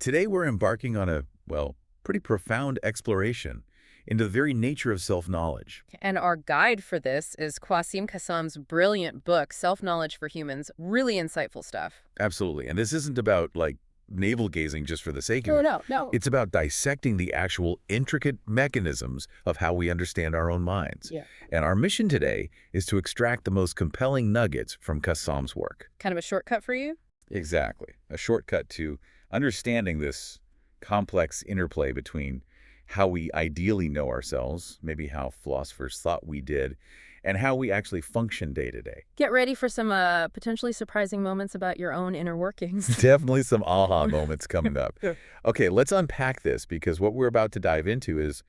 Today we're embarking on a, well, pretty profound exploration into the very nature of self-knowledge. And our guide for this is Quassim Cassam's brilliant book, Self-Knowledge for Humans. Really insightful stuff. Absolutely. And this isn't about, like, navel-gazing just for the sake of No, it. no, no. It's about dissecting the actual intricate mechanisms of how we understand our own minds. Yeah. And our mission today is to extract the most compelling nuggets from Cassam's work. Kind of a shortcut for you? Exactly. A shortcut to understanding this complex interplay between how we ideally know ourselves, maybe how philosophers thought we did, and how we actually function day to day. Get ready for some potentially surprising moments about your own inner workings. Definitely some aha moments coming up. Yeah. Okay, let's unpack this, because what we're about to dive into is,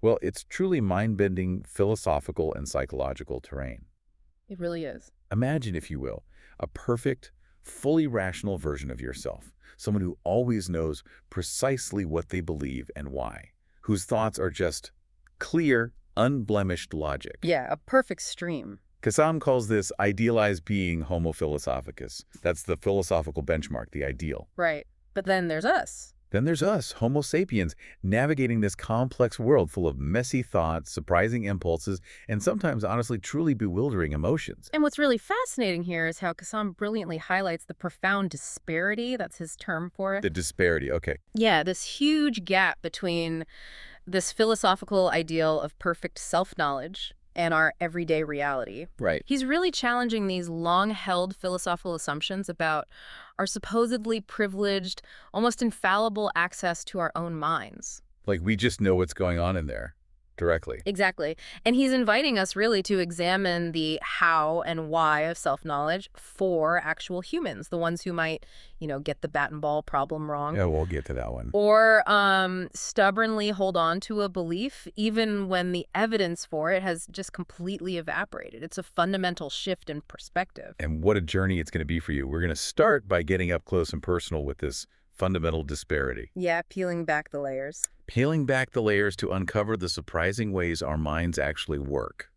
well, it's truly mind-bending philosophical and psychological terrain. It really is. Imagine, if you will, a perfect, fully rational version of yourself, someone who always knows precisely what they believe and why, whose thoughts are just clear, unblemished logic. Yeah, a perfect stream. Cassam calls this idealized being Homo Philosophicus. That's the philosophical benchmark, the ideal. Right. But then there's us. Then there's us, Homo sapiens, navigating this complex world full of messy thoughts, surprising impulses, and sometimes, honestly, truly bewildering emotions. And what's really fascinating here is how Cassam brilliantly highlights the profound disparity, that's his term for it. The disparity, okay. Yeah, this huge gap between this philosophical ideal of perfect self-knowledge and our everyday reality. Right. He's really challenging these long-held philosophical assumptions about our supposedly privileged, almost infallible access to our own minds. Like we just know what's going on in there directly. Exactly. And he's inviting us really to examine the how and why of self-knowledge for actual humans, the ones who might, get the bat and ball problem wrong. Yeah, we'll get to that one. Or stubbornly hold on to a belief even when the evidence for it has just completely evaporated. It's a fundamental shift in perspective. And what a journey it's going to be for you. We're going to start by getting up close and personal with this fundamental disparity. Yeah, peeling back the layers. Peeling back the layers to uncover the surprising ways our minds actually work.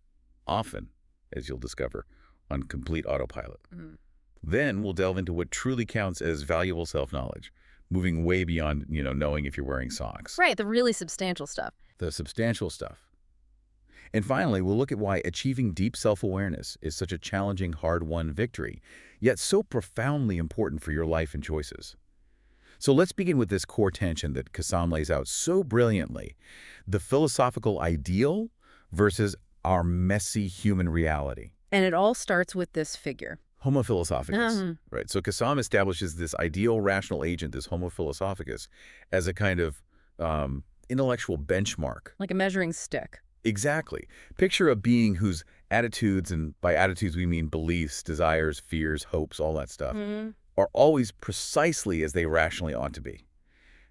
Often, as you'll discover, on complete autopilot. Mm. Then we'll delve into what truly counts as valuable self-knowledge, moving way beyond, knowing if you're wearing socks. Right, the really substantial stuff. The substantial stuff. And finally, we'll look at why achieving deep self-awareness is such a challenging, hard-won victory, yet so profoundly important for your life and choices. So let's begin with this core tension that Cassam lays out so brilliantly: the philosophical ideal versus our messy human reality. And it all starts with this figure. Homo Philosophicus, right? So Cassam establishes this ideal rational agent, this Homo Philosophicus, as a kind of intellectual benchmark. Like a measuring stick. Exactly. Picture a being whose attitudes, and by attitudes we mean beliefs, desires, fears, hopes, all that stuff, are always precisely as they rationally ought to be.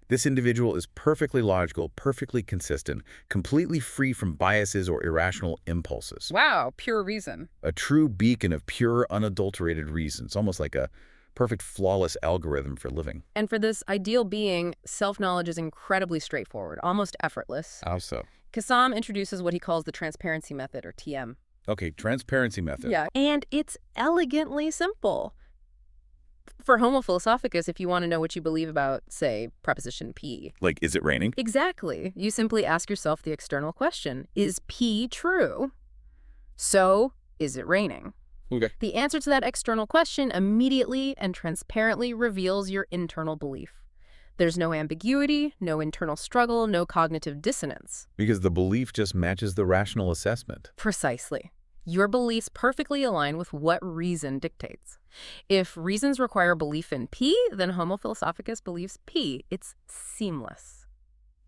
This individual is perfectly logical, perfectly consistent, completely free from biases or irrational impulses. Wow, pure reason. A true beacon of pure, unadulterated reason. It's almost like a perfect, flawless algorithm for living. And for this ideal being, self-knowledge is incredibly straightforward, almost effortless. How so? Cassam introduces what he calls the transparency method, or TM. Okay, transparency method. Yeah, and it's elegantly simple. For Homo Philosophicus, if you want to know what you believe about, say, proposition P. Like, is it raining? Exactly. You simply ask yourself the external question, is P true? So, is it raining? Okay. The answer to that external question immediately and transparently reveals your internal belief. There's no ambiguity, no internal struggle, no cognitive dissonance. Because the belief just matches the rational assessment. Precisely. Your beliefs perfectly align with what reason dictates. If reasons require belief in P, then Homo Philosophicus believes P. It's seamless.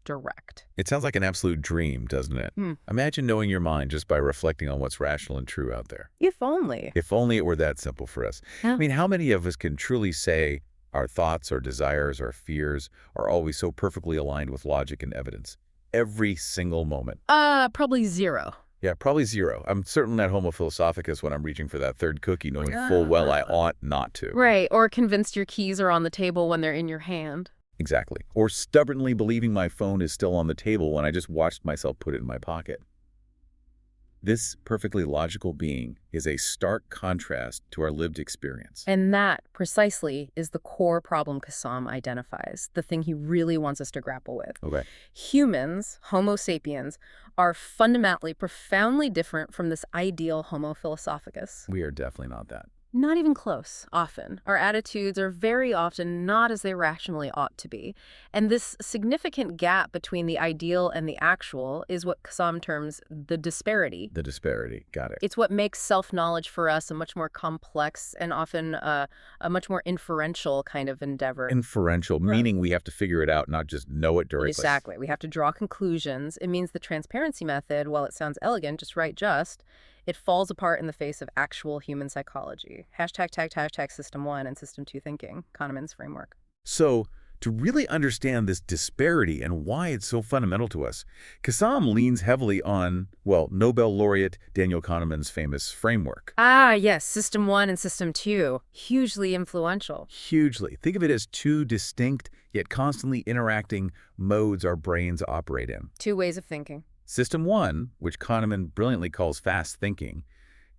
Direct. It sounds like an absolute dream, doesn't it? Imagine knowing your mind just by reflecting on what's rational and true out there. If only. If only it were that simple for us. Yeah. I mean, how many of us can truly say our thoughts, our desires, our fears are always so perfectly aligned with logic and evidence? Every single moment. Probably zero. Yeah, probably zero. I'm certainly not Homo Philosophicus when I'm reaching for that third cookie, knowing full well I ought not to. Right, or convinced your keys are on the table when they're in your hand. Exactly. Or stubbornly believing my phone is still on the table when I just watched myself put it in my pocket. This perfectly logical being is a stark contrast to our lived experience. And that, precisely, is the core problem Cassam identifies, the thing he really wants us to grapple with. Okay. Humans, Homo sapiens, are fundamentally, profoundly different from this ideal Homo philosophicus. We are definitely not that. Not even close, often. Our attitudes are very often not as they rationally ought to be. And this significant gap between the ideal and the actual is what Cassam terms the disparity. The disparity. Got it. It's what makes self-knowledge for us a much more complex and often a much more inferential kind of endeavor. Inferential, meaning we have to figure it out, not just know it directly. Exactly. We have to draw conclusions. It means the transparency method, while it sounds elegant, just, it falls apart in the face of actual human psychology. #, System 1 and System 2 thinking, Kahneman's framework. So, to really understand this disparity and why it's so fundamental to us, Cassam leans heavily on, well, Nobel laureate Daniel Kahneman's famous framework. Ah, yes, System 1 and System 2, hugely influential. Hugely. Think of it as two distinct, yet constantly interacting modes our brains operate in. Two ways of thinking. System 1, which Kahneman brilliantly calls fast thinking,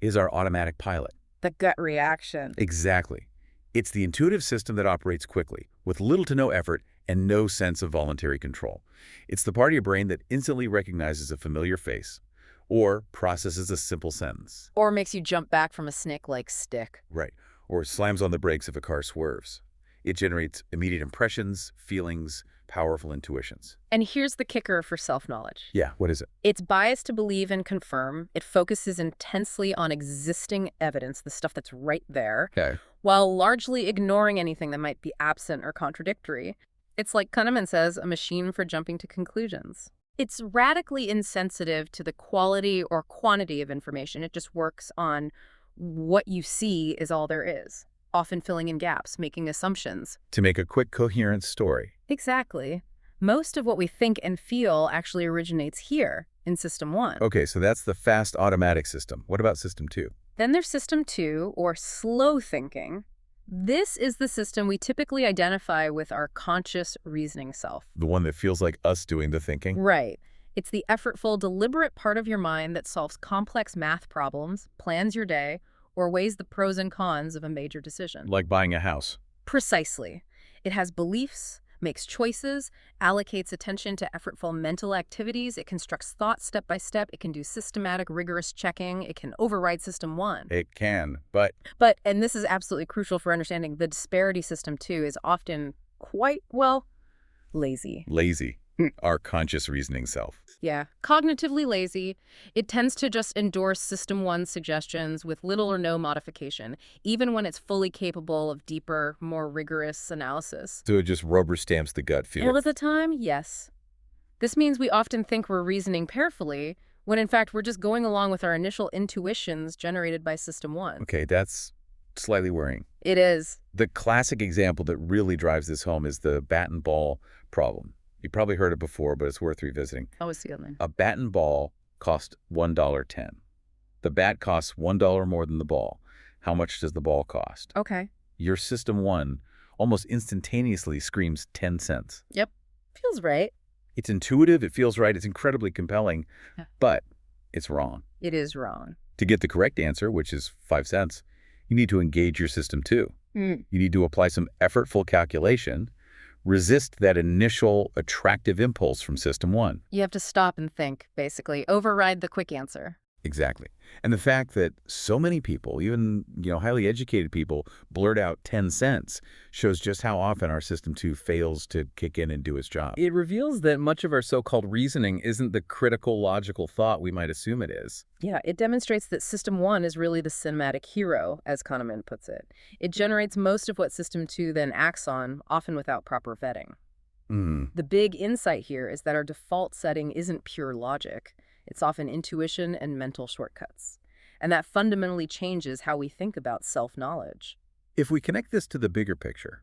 is our automatic pilot. The gut reaction. Exactly. It's the intuitive system that operates quickly, with little to no effort and no sense of voluntary control. It's the part of your brain that instantly recognizes a familiar face, or processes a simple sentence. Or makes you jump back from a snake-like stick. Right. Or slams on the brakes if a car swerves. It generates immediate impressions, feelings, powerful intuitions. And here's the kicker for self-knowledge. Yeah, what is it? It's biased to believe and confirm. It focuses intensely on existing evidence, the stuff that's right there, Okay. while largely ignoring anything that might be absent or contradictory. It's like Kahneman says, a machine for jumping to conclusions. It's radically insensitive to the quality or quantity of information. It just works on what you see is all there is, often filling in gaps, making assumptions. To make a quick, coherent story. Exactly. Most of what we think and feel actually originates here in System 1. Okay, so that's the fast automatic system. What about System 2? Then there's System 2, or slow thinking. This is the system we typically identify with our conscious reasoning self. The one that feels like us doing the thinking? Right. It's the effortful, deliberate part of your mind that solves complex math problems, plans your day, or weighs the pros and cons of a major decision. Like buying a house. Precisely. It has beliefs, makes choices, allocates attention to effortful mental activities. It constructs thoughts step by step. It can do systematic, rigorous checking. It can override System 1. It can, but And this is absolutely crucial for understanding, the disparity System 2 is often quite, well, lazy. lazy. Our conscious reasoning self. Yeah, cognitively lazy. It tends to just endorse System 1 suggestions with little or no modification, even when it's fully capable of deeper, more rigorous analysis. So it just rubber stamps the gut feel. All of the time, yes. This means we often think we're reasoning carefully, when in fact we're just going along with our initial intuitions generated by System 1. Okay, that's slightly worrying. It is. The classic example that really drives this home is the bat and ball problem. You probably heard it before, but it's worth revisiting. Oh, it's the other one. A bat and ball cost $1.10. The bat costs $1 more than the ball. How much does the ball cost? Okay. Your System 1 almost instantaneously screams 10 cents. Yep. Feels right. It's intuitive, it feels right, it's incredibly compelling, Yeah. but it's wrong. It is wrong. To get the correct answer, which is 5 cents, you need to engage your System 2. Mm. You need to apply some effortful calculation, resist that initial attractive impulse from System 1. You have to stop and think, basically. Override the quick answer. Exactly. And the fact that so many people, even highly educated people, blurt out 10 cents shows just how often our System 2 fails to kick in and do its job. It reveals that much of our so-called reasoning isn't the critical, logical thought we might assume it is. Yeah, it demonstrates that System 1 is really the cinematic hero, as Kahneman puts it. It generates most of what System 2 then acts on, often without proper vetting. The big insight here is that our default setting isn't pure logic. It's often intuition and mental shortcuts. And that fundamentally changes how we think about self-knowledge. If we connect this to the bigger picture,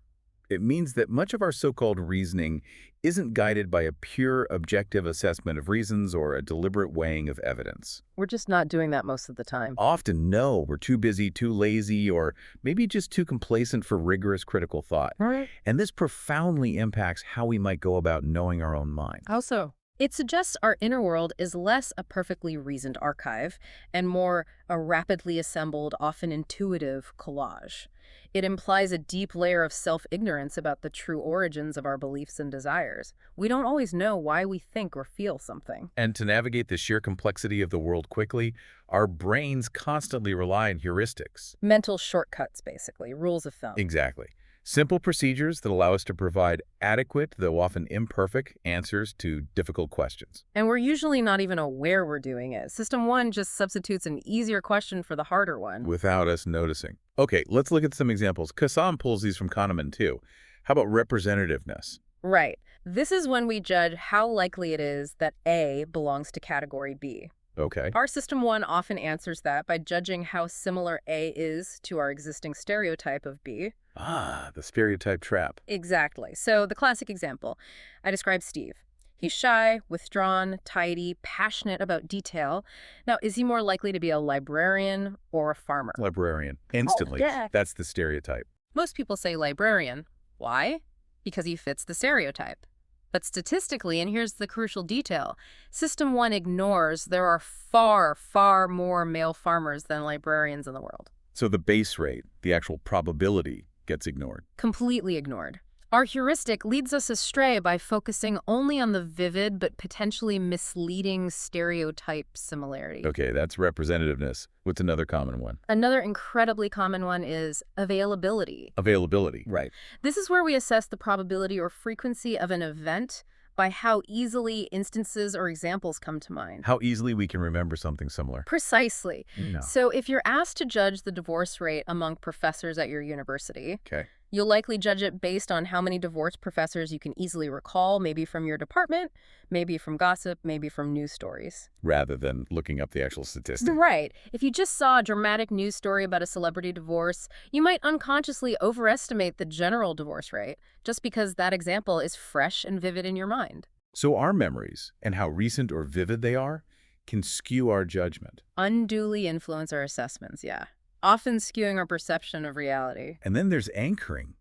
it means that much of our so-called reasoning isn't guided by a pure objective assessment of reasons or a deliberate weighing of evidence. We're just not doing that most of the time. Often, no, we're too busy, too lazy, or maybe just too complacent for rigorous critical thought. Right. And this profoundly impacts how we might go about knowing our own mind. How so? It suggests our inner world is less a perfectly reasoned archive and more a rapidly assembled, often intuitive collage. It implies a deep layer of self-ignorance about the true origins of our beliefs and desires. We don't always know why we think or feel something. And to navigate the sheer complexity of the world quickly, our brains constantly rely on heuristics. Mental shortcuts, basically, rules of thumb. Exactly. Simple procedures that allow us to provide adequate, though often imperfect, answers to difficult questions. And we're usually not even aware we're doing it. System 1 just substitutes an easier question for the harder one. Without us noticing. Okay, let's look at some examples. Cassam pulls these from Kahneman too. How about representativeness? Right. This is when we judge how likely it is that A belongs to category B. Okay. Our System 1 often answers that by judging how similar A is to our existing stereotype of B. Ah, the stereotype trap. Exactly. So the classic example, I describe Steve. He's shy, withdrawn, tidy, passionate about detail. Now, is he more likely to be a librarian or a farmer? Librarian. Instantly. Oh, yeah. That's the stereotype. Most people say librarian. Why? Because he fits the stereotype. But statistically, and here's the crucial detail, System 1 ignores there are far, far more male farmers than librarians in the world. So the base rate, the actual probability, gets ignored. Completely ignored. Our heuristic leads us astray by focusing only on the vivid but potentially misleading stereotype similarity. Okay, that's representativeness. What's another common one? Another incredibly common one is availability. Availability. Right. This is where we assess the probability or frequency of an event by how easily instances or examples come to mind. How easily we can remember something similar. Precisely. No. So if you're asked to judge the divorce rate among professors at your university, Okay. you'll likely judge it based on how many divorced professors you can easily recall, maybe from your department, maybe from gossip, maybe from news stories. Rather than looking up the actual statistic. Right. If you just saw a dramatic news story about a celebrity divorce, you might unconsciously overestimate the general divorce rate, just because that example is fresh and vivid in your mind. So our memories, and how recent or vivid they are, can skew our judgment. Unduly influence our assessments, yeah. Often skewing our perception of reality. And then there's anchoring.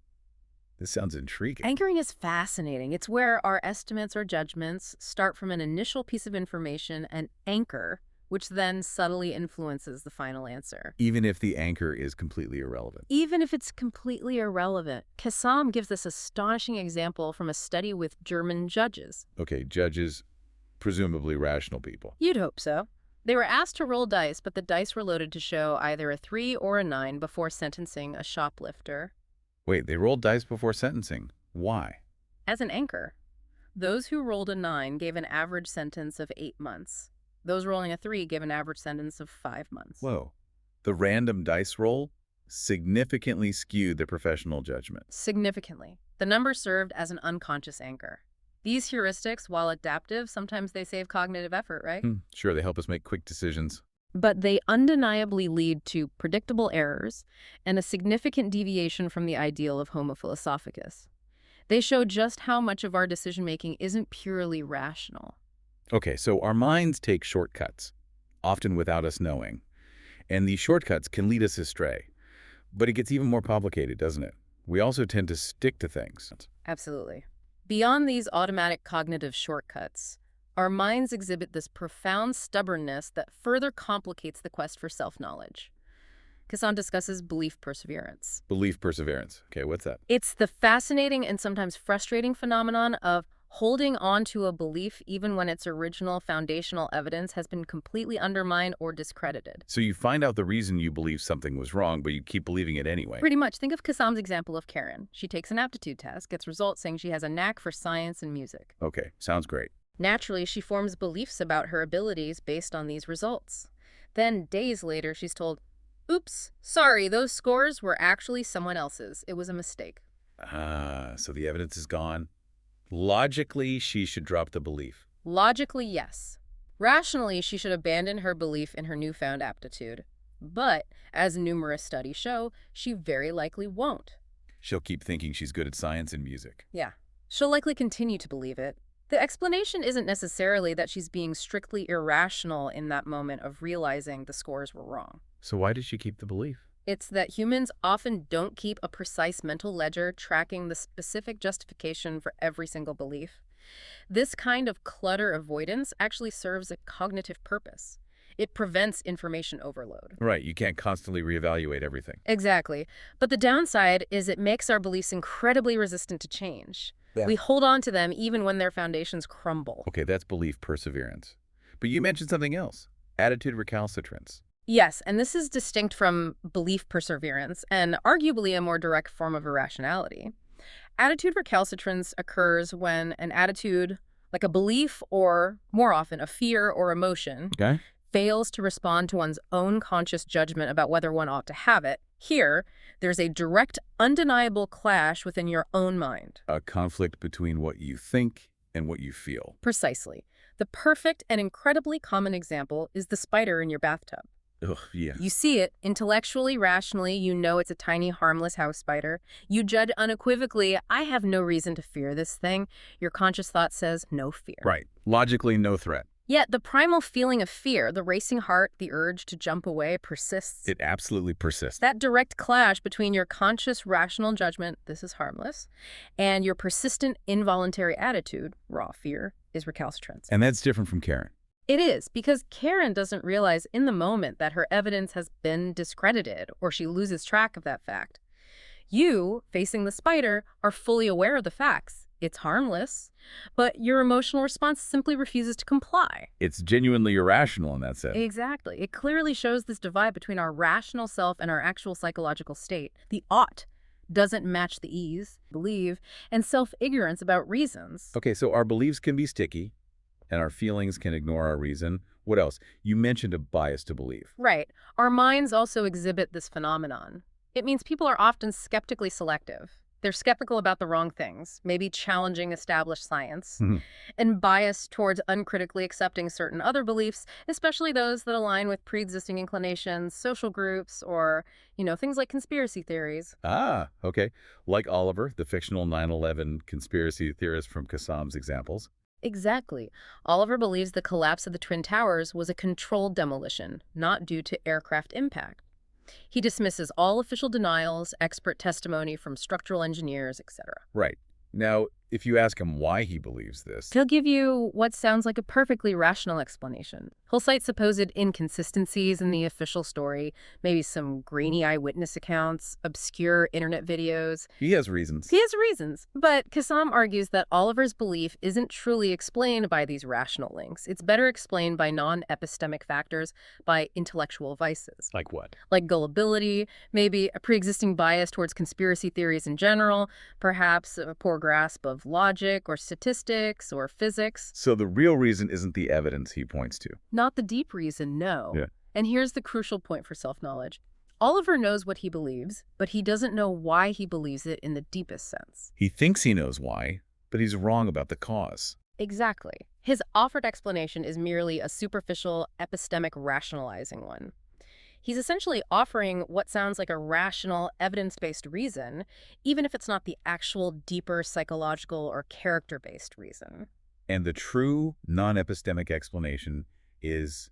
This sounds intriguing. Anchoring is fascinating. It's where our estimates or judgments start from an initial piece of information and anchor, which then subtly influences the final answer. Even if the anchor is completely irrelevant. Even if it's completely irrelevant. Cassam gives this astonishing example from a study with German judges. Okay, judges, presumably rational people. You'd hope so. They were asked to roll dice, but the dice were loaded to show either a 3 or a 9 before sentencing a shoplifter. Wait, they rolled dice before sentencing. Why? As an anchor. Those who rolled a 9 gave an average sentence of 8 months. Those rolling a 3 gave an average sentence of 5 months. Whoa. The random dice roll significantly skewed the professional judgment. Significantly. The number served as an unconscious anchor. These heuristics, while adaptive, sometimes they save cognitive effort, right? Sure, they help us make quick decisions. But they undeniably lead to predictable errors and a significant deviation from the ideal of Homo Philosophicus. They show just how much of our decision-making isn't purely rational. Okay, so our minds take shortcuts, often without us knowing. And these shortcuts can lead us astray. But it gets even more complicated, doesn't it? We also tend to stick to things. Absolutely. Beyond these automatic cognitive shortcuts, our minds exhibit this profound stubbornness that further complicates the quest for self-knowledge. Cassam discusses belief perseverance. Belief perseverance. Okay, what's that? It's the fascinating and sometimes frustrating phenomenon of holding on to a belief even when its original foundational evidence has been completely undermined or discredited. So you find out the reason you believe something was wrong, but you keep believing it anyway. Pretty much. Think of Kassam's example of Karen. She takes an aptitude test, gets results saying she has a knack for science and music. Okay, sounds great. Naturally, she forms beliefs about her abilities based on these results. Then, days later, she's told, "Oops, sorry, those scores were actually someone else's. It was a mistake." So the evidence is gone. Logically, she should drop the belief. Logically, yes. Rationally, she should abandon her belief in her newfound aptitude. But, as numerous studies show, she very likely won't. She'll keep thinking she's good at science and music. Yeah. She'll likely continue to believe it. The explanation isn't necessarily that she's being strictly irrational in that moment of realizing the scores were wrong. So why does she keep the belief? It's that humans often don't keep a precise mental ledger tracking the specific justification for every single belief. This kind of clutter avoidance actually serves a cognitive purpose. It prevents information overload. Right, you can't constantly reevaluate everything. Exactly. But the downside is it makes our beliefs incredibly resistant to change. Yeah. We hold on to them even when their foundations crumble. Okay, that's belief perseverance. But you mentioned something else, attitude recalcitrance. Yes, and this is distinct from belief perseverance and arguably a more direct form of irrationality. Attitude recalcitrance occurs when an attitude, like a belief or, more often, a fear or emotion, Okay. fails to respond to one's own conscious judgment about whether one ought to have it. Here, there's a direct, undeniable clash within your own mind. A conflict between what you think and what you feel. Precisely. The perfect and incredibly common example is the spider in your bathtub. Ugh, yeah. You see it, intellectually, rationally, you know it's a tiny, harmless house spider. You judge unequivocally, I have no reason to fear this thing. Your conscious thought says, no fear. Right. Logically, no threat. Yet the primal feeling of fear, the racing heart, the urge to jump away persists. It absolutely persists. That direct clash between your conscious, rational judgment, this is harmless, and your persistent, involuntary attitude, raw fear, is recalcitrance. And that's different from Karen. It is, because Karen doesn't realize in the moment that her evidence has been discredited, or she loses track of that fact. You, facing the spider, are fully aware of the facts. It's harmless, but your emotional response simply refuses to comply. It's genuinely irrational in that sense. Exactly. It clearly shows this divide between our rational self and our actual psychological state. The ought doesn't match the ease, believe, and self-ignorance about reasons. Okay, so our beliefs can be sticky, and our feelings can ignore our reason. What else? You mentioned a bias to believe. Right. Our minds also exhibit this phenomenon. It means people are often skeptically selective. They're skeptical about the wrong things, maybe challenging established science, and biased towards uncritically accepting certain other beliefs, especially those that align with pre-existing inclinations, social groups, or, things like conspiracy theories. Ah, okay. Like Oliver, the fictional 9/11 conspiracy theorist from Cassam's examples. Exactly. Oliver believes the collapse of the Twin Towers was a controlled demolition, not due to aircraft impact. He dismisses all official denials, expert testimony from structural engineers, etc. Right. Now, if you ask him why he believes this, He'll give you what sounds like a perfectly rational explanation. He'll cite supposed inconsistencies in the official story, maybe some grainy eyewitness accounts, obscure internet videos. he has reasons. He has reasons, but Cassam argues that Oliver's belief isn't truly explained by these rational links. It's better explained by non-epistemic factors, by intellectual vices. Like what? Like gullibility, maybe a pre-existing bias towards conspiracy theories in general, perhaps a poor grasp of logic or statistics or physics. So the real reason isn't the evidence he points to. Not the deep reason, no. Yeah. And here's the crucial point for self-knowledge. Oliver knows what he believes, but he doesn't know why he believes it in the deepest sense. He thinks he knows why, but he's wrong about the cause. Exactly. His offered explanation is merely a superficial, epistemic rationalizing one. He's essentially offering what sounds like a rational, evidence-based reason, even if it's not the actual deeper psychological or character-based reason. And the true non-epistemic explanation is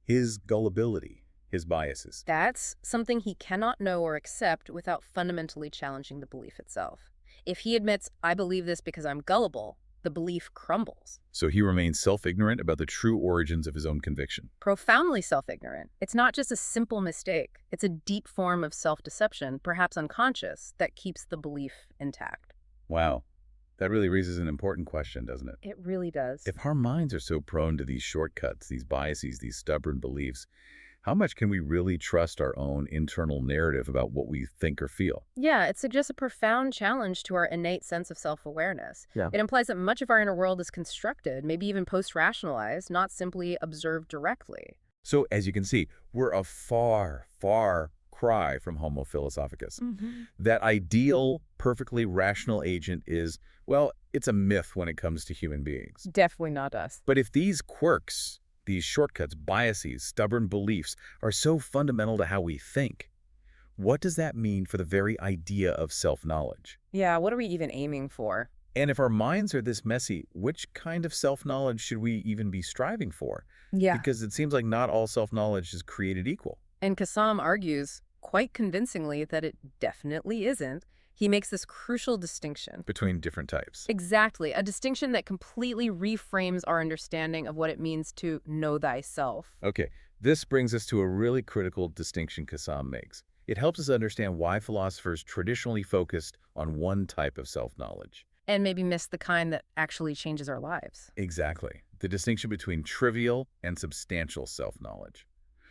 his gullibility, his biases. That's something he cannot know or accept without fundamentally challenging the belief itself. If he admits, I believe this because I'm gullible, the belief crumbles. So he remains self-ignorant about the true origins of his own conviction. Profoundly self-ignorant. It's not just a simple mistake. It's a deep form of self-deception, perhaps unconscious, that keeps the belief intact. Wow. That really raises an important question, doesn't it? It really does. If our minds are so prone to these shortcuts, these biases, these stubborn beliefs, how much can we really trust our own internal narrative about what we think or feel? Yeah, it suggests a profound challenge to our innate sense of self-awareness. Yeah. It implies that much of our inner world is constructed, maybe even post-rationalized, not simply observed directly. So, as you can see, we're a far, far cry from Homo Philosophicus. That ideal, perfectly rational agent is, well, it's a myth when it comes to human beings. Definitely not us. But if these quirks, these shortcuts, biases, stubborn beliefs are so fundamental to how we think, what does that mean for the very idea of self-knowledge? Yeah, what are we even aiming for? And if our minds are this messy, which kind of self-knowledge should we even be striving for? Yeah. Because it seems like not all self-knowledge is created equal. And Cassam argues, quite convincingly that it definitely isn't, he makes this crucial distinction. Between different types. Exactly, a distinction that completely reframes our understanding of what it means to know thyself. Okay, this brings us to a really critical distinction Cassam makes. It helps us understand why philosophers traditionally focused on one type of self-knowledge. And maybe miss the kind that actually changes our lives. Exactly. The distinction between trivial and substantial self-knowledge.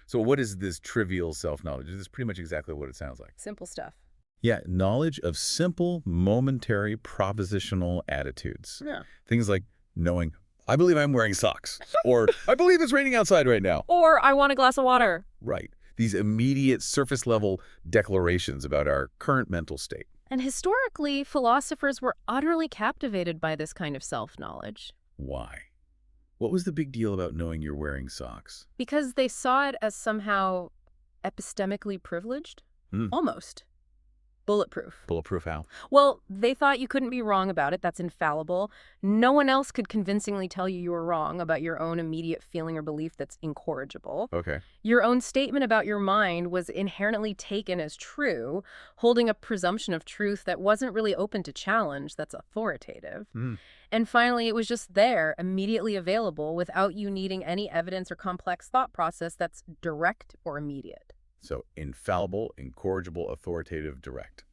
So what is this trivial self-knowledge? This is pretty much exactly what it sounds like. Simple stuff. Yeah, knowledge of simple, momentary, propositional attitudes. Yeah. Things like knowing, I believe I'm wearing socks, or I believe it's raining outside right now. Or I want a glass of water. Right. These immediate surface-level declarations about our current mental state. And historically, philosophers were utterly captivated by this kind of self-knowledge. Why? What was the big deal about knowing you're wearing socks? Because they saw it as somehow epistemically privileged? Almost. Bulletproof. Bulletproof how? Well, they thought you couldn't be wrong about it. That's infallible. No one else could convincingly tell you were wrong about your own immediate feeling or belief that's incorrigible. Okay. Your own statement about your mind was inherently taken as true, holding a presumption of truth that wasn't really open to challenge, that's authoritative. And finally, it was just there, immediately available, without you needing any evidence or complex thought process that's direct or immediate. So infallible, incorrigible, authoritative, direct.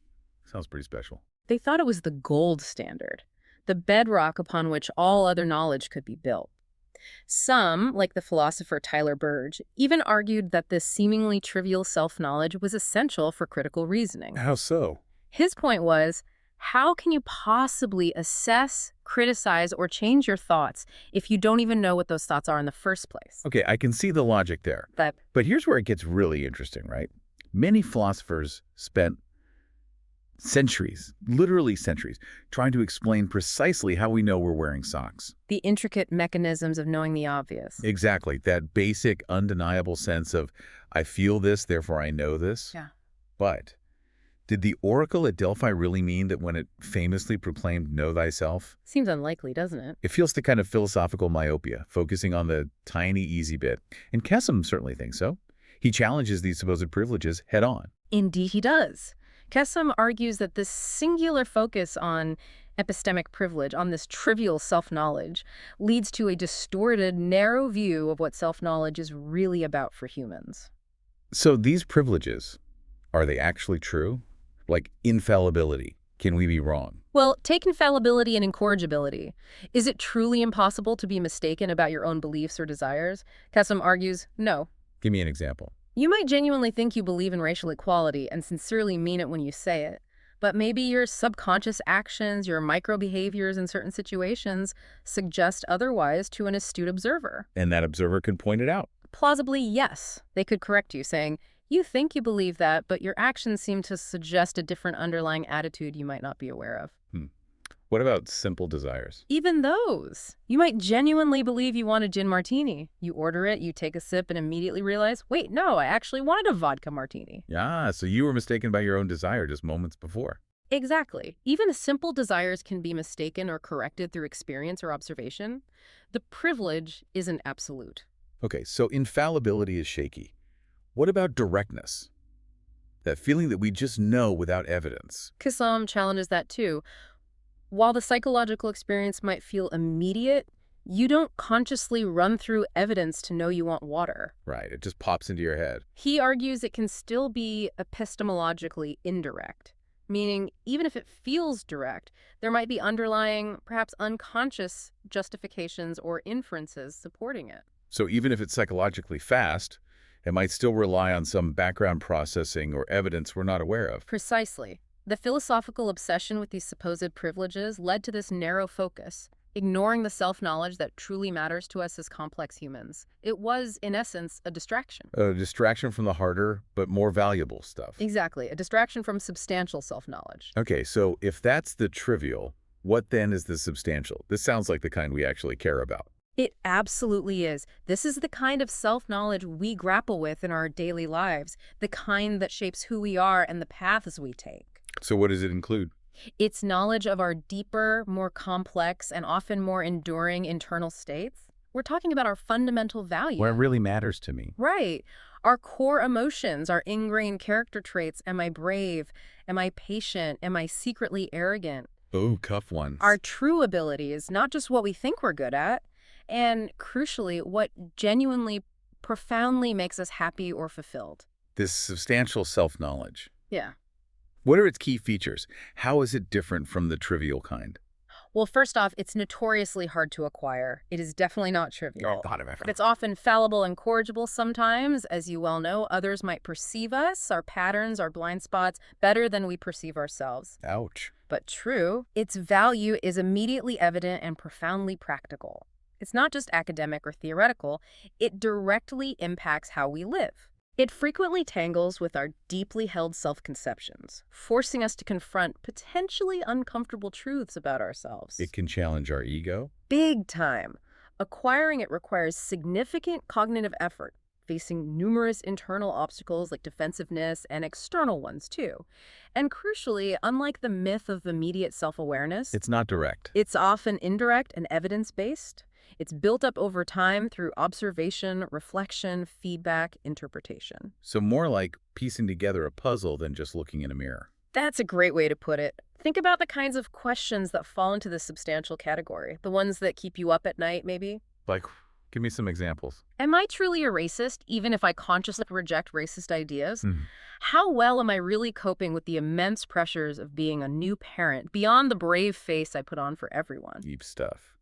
Sounds pretty special. They thought it was the gold standard, the bedrock upon which all other knowledge could be built. Some, like the philosopher Tyler Burge, even argued that this seemingly trivial self-knowledge was essential for critical reasoning. How so? His point was, how can you possibly assess, criticize, or change your thoughts if you don't even know what those thoughts are in the first place? Okay, I can see the logic there. But here's where it gets really interesting, right? Many philosophers spent centuries, literally centuries, trying to explain precisely how we know we're wearing socks. The intricate mechanisms of knowing the obvious. Exactly. That basic, undeniable sense of, I feel this, therefore I know this. Yeah. But did the oracle at Delphi really mean that when it famously proclaimed, know thyself? Seems unlikely, doesn't it? It feels the kind of philosophical myopia, focusing on the tiny, easy bit. And Cassam certainly thinks so. He challenges these supposed privileges head on. Indeed he does. Cassam argues that this singular focus on epistemic privilege, on this trivial self-knowledge, leads to a distorted, narrow view of what self-knowledge is really about for humans. So these privileges, are they actually true? Like infallibility. Can we be wrong? Well, take infallibility and incorrigibility. Is it truly impossible to be mistaken about your own beliefs or desires? Cassam argues, no. Give me an example. You might genuinely think you believe in racial equality and sincerely mean it when you say it, but maybe your subconscious actions, your micro-behaviors in certain situations suggest otherwise to an astute observer. And that observer can point it out. Plausibly, yes. They could correct you, saying, you think you believe that, but your actions seem to suggest a different underlying attitude you might not be aware of. What about simple desires? Even those. You might genuinely believe you want a gin martini. You order it, you take a sip, and immediately realize, wait, no, I actually wanted a vodka martini. Yeah, so you were mistaken by your own desire just moments before. Exactly. Even simple desires can be mistaken or corrected through experience or observation. The privilege isn't absolute. Okay, so infallibility is shaky. What about directness? That feeling that we just know without evidence. Cassam challenges that too. While the psychological experience might feel immediate, you don't consciously run through evidence to know you want water. Right, it just pops into your head. He argues it can still be epistemologically indirect, meaning even if it feels direct, there might be underlying, perhaps unconscious justifications or inferences supporting it. So even if it's psychologically fast, it might still rely on some background processing or evidence we're not aware of. Precisely. The philosophical obsession with these supposed privileges led to this narrow focus, ignoring the self-knowledge that truly matters to us as complex humans. It was, in essence, a distraction. A distraction from the harder but more valuable stuff. Exactly, a distraction from substantial self-knowledge. Okay, so if that's the trivial, what then is the substantial? This sounds like the kind we actually care about. It absolutely is. This is the kind of self-knowledge we grapple with in our daily lives, the kind that shapes who we are and the paths we take. So what does it include? It's knowledge of our deeper, more complex, and often more enduring internal states. We're talking about our fundamental value. Where it really matters to me. Right. Our core emotions, our ingrained character traits. Am I brave? Am I patient? Am I secretly arrogant? Oh, cuff ones. Our true abilities, not just what we think we're good at, and crucially, what genuinely, profoundly makes us happy or fulfilled. This substantial self-knowledge. Yeah. What are its key features? How is it different from the trivial kind? Well, first off, it's notoriously hard to acquire. It is definitely not trivial. A lot of effort. It's often fallible and corrigible sometimes. As you well know, others might perceive us, our patterns, our blind spots, better than we perceive ourselves. Ouch. But true, its value is immediately evident and profoundly practical. It's not just academic or theoretical, it directly impacts how we live. It frequently tangles with our deeply held self-conceptions, forcing us to confront potentially uncomfortable truths about ourselves. It can challenge our ego. Big time. Acquiring it requires significant cognitive effort, facing numerous internal obstacles like defensiveness and external ones too. And crucially, unlike the myth of immediate self-awareness, It's not direct. it's often indirect and evidence-based. It's built up over time through observation, reflection, feedback, interpretation. So more like piecing together a puzzle than just looking in a mirror. That's a great way to put it. Think about the kinds of questions that fall into this substantial category, the ones that keep you up at night, maybe. Like, give me some examples. Am I truly a racist, even if I consciously reject racist ideas? Mhm. How well am I really coping with the immense pressures of being a new parent, beyond the brave face I put on for everyone? Deep stuff.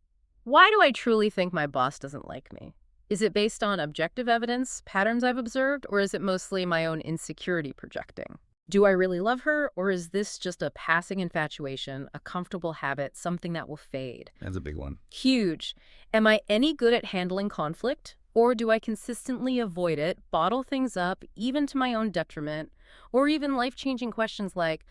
Why do I truly think my boss doesn't like me? Is it based on objective evidence, patterns I've observed, or is it mostly my own insecurity projecting? Do I really love her, or is this just a passing infatuation, a comfortable habit, something that will fade? That's a big one. Huge. Am I any good at handling conflict, or do I consistently avoid it, bottle things up, even to my own detriment, or even life-changing questions like,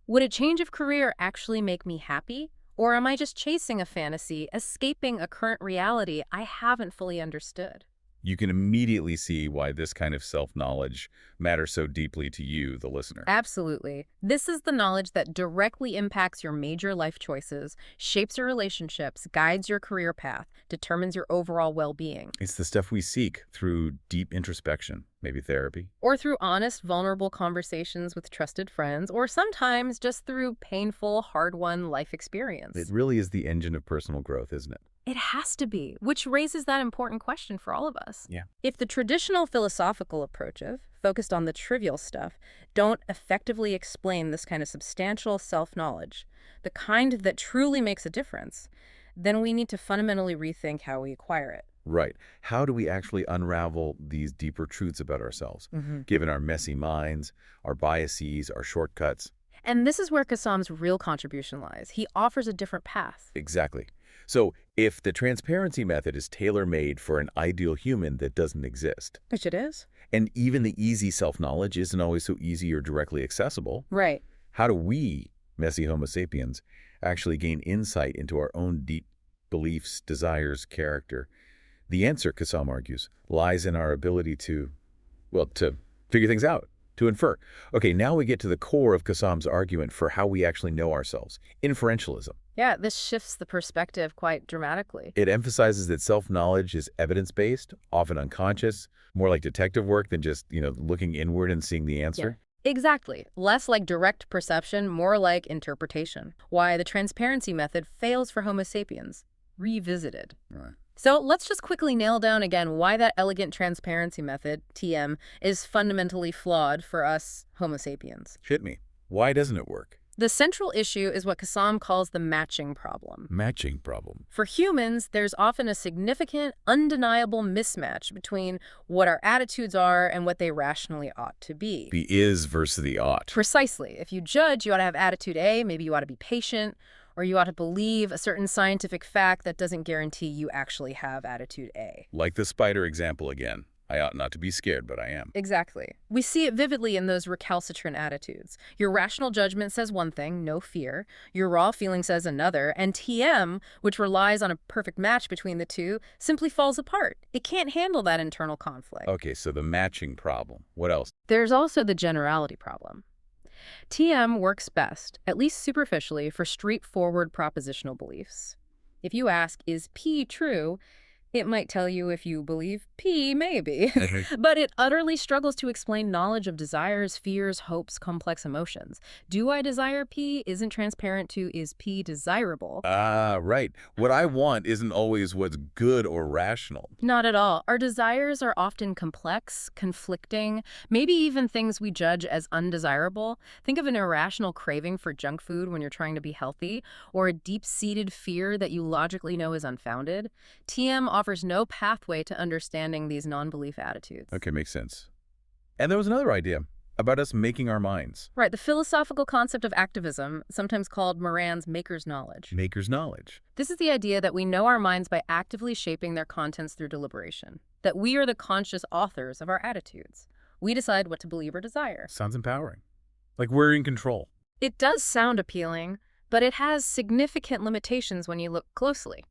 would a change of career actually make me happy? Or am I just chasing a fantasy, escaping a current reality I haven't fully understood? You can immediately see why this kind of self-knowledge matters so deeply to you, the listener. Absolutely. This is the knowledge that directly impacts your major life choices, shapes your relationships, guides your career path, determines your overall well-being. It's the stuff we seek through deep introspection, maybe therapy. Or through honest, vulnerable conversations with trusted friends, or sometimes just through painful, hard-won life experience. It really is the engine of personal growth, isn't it? It has to be, which raises that important question for all of us. Yeah. If the traditional philosophical approaches, focused on the trivial stuff, don't effectively explain this kind of substantial self-knowledge, the kind that truly makes a difference, then we need to fundamentally rethink how we acquire it. Right. How do we actually unravel these deeper truths about ourselves, given our messy minds, our biases, our shortcuts? And this is where Cassam's real contribution lies. He offers a different path. Exactly. So if the transparency method is tailor-made for an ideal human that doesn't exist, Which it is. and even the easy self-knowledge isn't always so easy or directly accessible, Right. how do we, messy Homo sapiens, actually gain insight into our own deep beliefs, desires, character? The answer, Cassam argues, lies in our ability to figure things out, to infer. Okay, now we get to the core of Cassam's argument for how we actually know ourselves, inferentialism. Yeah, this shifts the perspective quite dramatically. It emphasizes that self-knowledge is evidence-based, often unconscious, more like detective work than just, looking inward and seeing the answer. Exactly. Less like direct perception, more like interpretation. Why the transparency method fails for Homo sapiens. Revisited. Right. So let's just quickly nail down again why that elegant transparency method, TM, is fundamentally flawed for us Homo sapiens. Hit me. Why doesn't it work? The central issue is what Cassam calls the matching problem. Matching problem. For humans, there's often a significant, undeniable mismatch between what our attitudes are and what they rationally ought to be. The is versus the ought. Precisely. If you judge, you ought to have attitude A, maybe you ought to be patient, or you ought to believe a certain scientific fact that doesn't guarantee you actually have attitude A. Like the spider example again. I ought not to be scared, but I am. Exactly. We see it vividly in those recalcitrant attitudes. Your rational judgment says one thing, no fear. Your raw feeling says another. And TM, which relies on a perfect match between the two, simply falls apart. It can't handle that internal conflict. Okay, so the matching problem. What else? There's also the generality problem. TM works best, at least superficially, for straightforward propositional beliefs. If you ask, is P true? It might tell you if you believe P, maybe. Okay. But it utterly struggles to explain knowledge of desires, fears, hopes, complex emotions. Do I desire P isn't transparent to is P desirable? Ah, right. What I want isn't always what's good or rational. Not at all. Our desires are often complex, conflicting, maybe even things we judge as undesirable. Think of an irrational craving for junk food when you're trying to be healthy, or a deep-seated fear that you logically know is unfounded. TM offers no pathway to understanding these non-belief attitudes. Okay, makes sense. And there was another idea about us making our minds. Right, the philosophical concept of activism, sometimes called Moran's maker's knowledge. Maker's knowledge. This is the idea that we know our minds by actively shaping their contents through deliberation, that we are the conscious authors of our attitudes. We decide what to believe or desire. Sounds empowering. Like we're in control. It does sound appealing, but it has significant limitations when you look closely.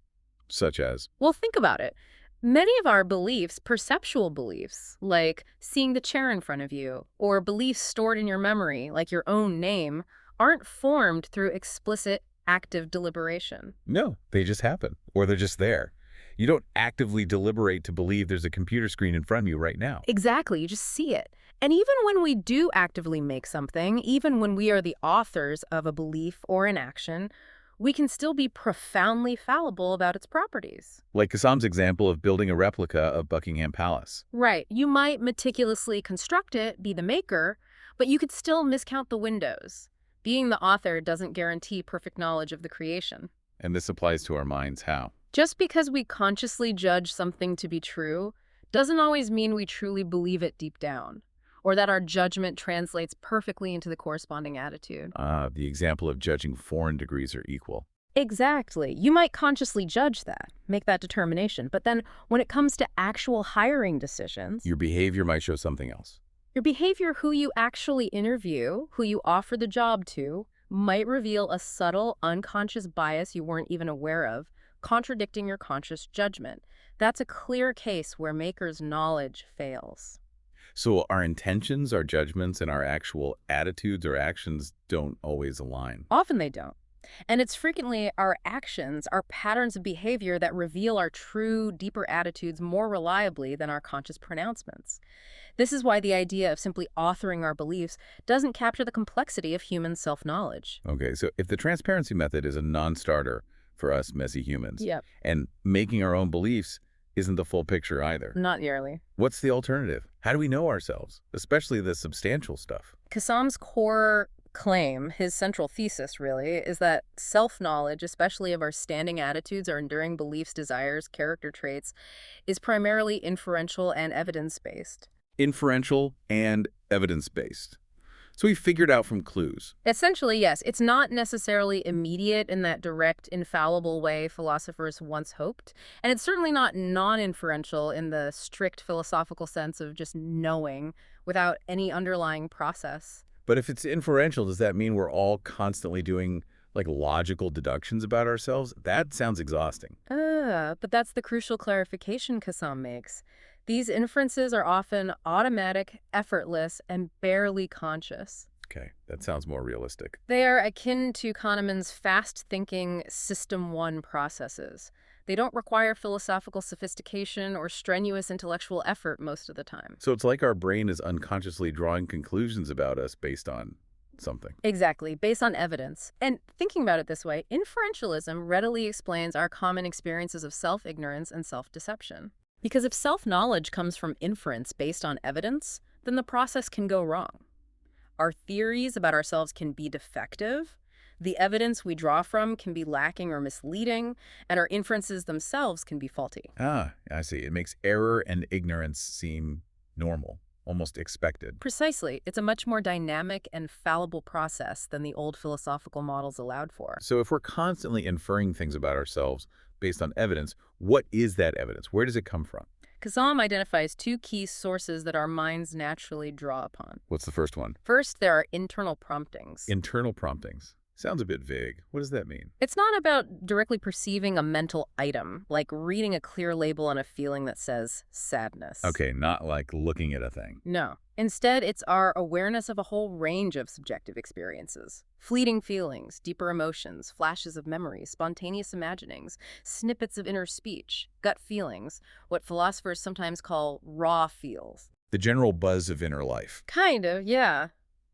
Such as? Well, think about it. Many of our beliefs, perceptual beliefs, like seeing the chair in front of you, or beliefs stored in your memory, like your own name, aren't formed through explicit, active deliberation. No, they just happen. Or they're just there. You don't actively deliberate to believe there's a computer screen in front of you right now. Exactly, you just see it. And even when we do actively make something, even when we are the authors of a belief or an action, we can still be profoundly fallible about its properties. Like Cassam's example of building a replica of Buckingham Palace. Right. You might meticulously construct it, be the maker, but you could still miscount the windows. Being the author doesn't guarantee perfect knowledge of the creation. And this applies to our minds how? Just because we consciously judge something to be true doesn't always mean we truly believe it deep down, or that our judgment translates perfectly into the corresponding attitude. The example of judging foreign degrees are equal. Exactly. You might consciously judge that, make that determination, but then when it comes to actual hiring decisions, Your behavior might show something else. your behavior, who you actually interview, who you offer the job to, might reveal a subtle, unconscious bias you weren't even aware of, contradicting your conscious judgment. That's a clear case where maker's knowledge fails. So our intentions, our judgments, and our actual attitudes or actions don't always align. Often they don't. And it's frequently our actions, our patterns of behavior that reveal our true, deeper attitudes more reliably than our conscious pronouncements. This is why the idea of simply authoring our beliefs doesn't capture the complexity of human self-knowledge. Okay, so if the transparency method is a non-starter for us messy humans, Yep. and making our own beliefs isn't the full picture either, Not nearly. what's the alternative? How do we know ourselves, especially the substantial stuff? Kassam's core claim, his central thesis really, is that self-knowledge, especially of our standing attitudes, our enduring beliefs, desires, character traits, is primarily inferential and evidence-based. Inferential and evidence-based. So we figured out from clues. Essentially, yes, it's not necessarily immediate in that direct, infallible way philosophers once hoped, and it's certainly not non-inferential in the strict philosophical sense of just knowing without any underlying process. But if it's inferential, does that mean we're all constantly doing like logical deductions about ourselves? That sounds exhausting. But that's the crucial clarification Cassam makes. These inferences are often automatic, effortless, and barely conscious. Okay, that sounds more realistic. They are akin to Kahneman's fast-thinking System 1 processes. They don't require philosophical sophistication or strenuous intellectual effort most of the time. So it's like our brain is unconsciously drawing conclusions about us based on something. Exactly, based on evidence. And thinking about it this way, inferentialism readily explains our common experiences of self-ignorance and self-deception. Because if self-knowledge comes from inference based on evidence, then the process can go wrong. Our theories about ourselves can be defective, the evidence we draw from can be lacking or misleading, and our inferences themselves can be faulty. Ah, I see. It makes error and ignorance seem normal, almost expected. Precisely. It's a much more dynamic and fallible process than the old philosophical models allowed for. So if we're constantly inferring things about ourselves based on evidence, what is that evidence? Where does it come from? Cassam identifies two key sources that our minds naturally draw upon. What's the first one? First, there are internal promptings. Internal promptings. Sounds a bit vague. What does that mean? It's not about directly perceiving a mental item, like reading a clear label on a feeling that says sadness. Okay, not like looking at a thing. No. Instead, it's our awareness of a whole range of subjective experiences. Fleeting feelings, deeper emotions, flashes of memory, spontaneous imaginings, snippets of inner speech, gut feelings, what philosophers sometimes call raw feels. The general buzz of inner life. Kind of, yeah.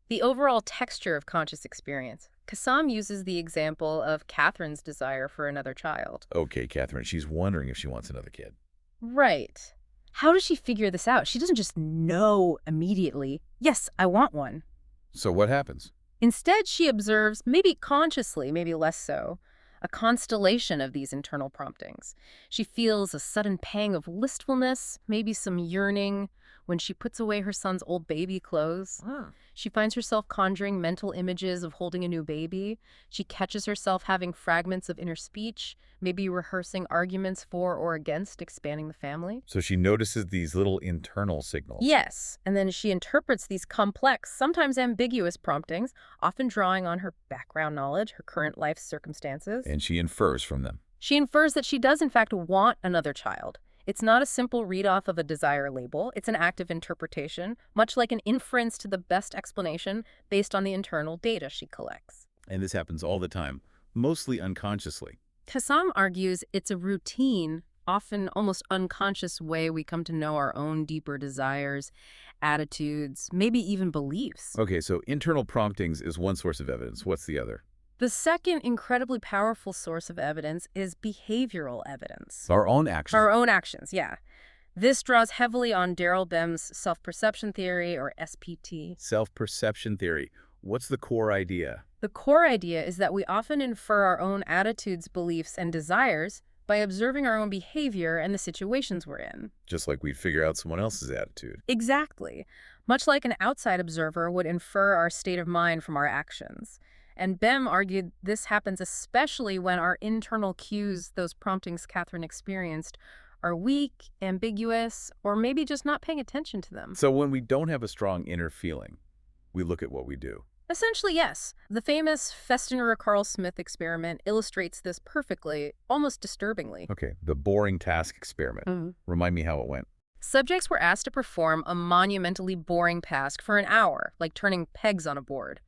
The overall texture of conscious experience. Cassam uses the example of Catherine's desire for another child. Okay, Catherine, she's wondering if she wants another kid. Right. How does she figure this out? She doesn't just know immediately, yes, I want one. So what happens? Instead, she observes, maybe consciously, maybe less so, a constellation of these internal promptings. She feels a sudden pang of listfulness, maybe some yearning, when she puts away her son's old baby clothes. She finds herself conjuring mental images of holding a new baby. She catches herself having fragments of inner speech, maybe rehearsing arguments for or against expanding the family. So she notices these little internal signals. Yes, and then she interprets these complex, sometimes ambiguous promptings, often drawing on her background knowledge, her current life circumstances. And she infers from them. She infers that she does in fact want another child. It's not a simple read-off of a desire label. It's an active interpretation, much like an inference to the best explanation based on the internal data she collects. And this happens all the time, mostly unconsciously. Cassam argues it's a routine, often almost unconscious way we come to know our own deeper desires, attitudes, maybe even beliefs. Okay, so internal promptings is one source of evidence. What's the other? The second incredibly powerful source of evidence is behavioral evidence. Our own actions. Our own actions, yeah. This draws heavily on Daryl Bem's self-perception theory, or SPT. Self-perception theory. What's the core idea? The core idea is that we often infer our own attitudes, beliefs, and desires by observing our own behavior and the situations we're in. Just like we'd figure out someone else's attitude. Exactly. Much like an outside observer would infer our state of mind from our actions. And Bem argued this happens especially when our internal cues, those promptings Catherine experienced, are weak, ambiguous, or maybe just not paying attention to them. So when we don't have a strong inner feeling, we look at what we do. Essentially, yes. The famous Festinger-Carl-Smith experiment illustrates this perfectly, almost disturbingly. Okay, the boring task experiment. Remind me how it went. Subjects were asked to perform a monumentally boring task for an hour, like turning pegs on a board.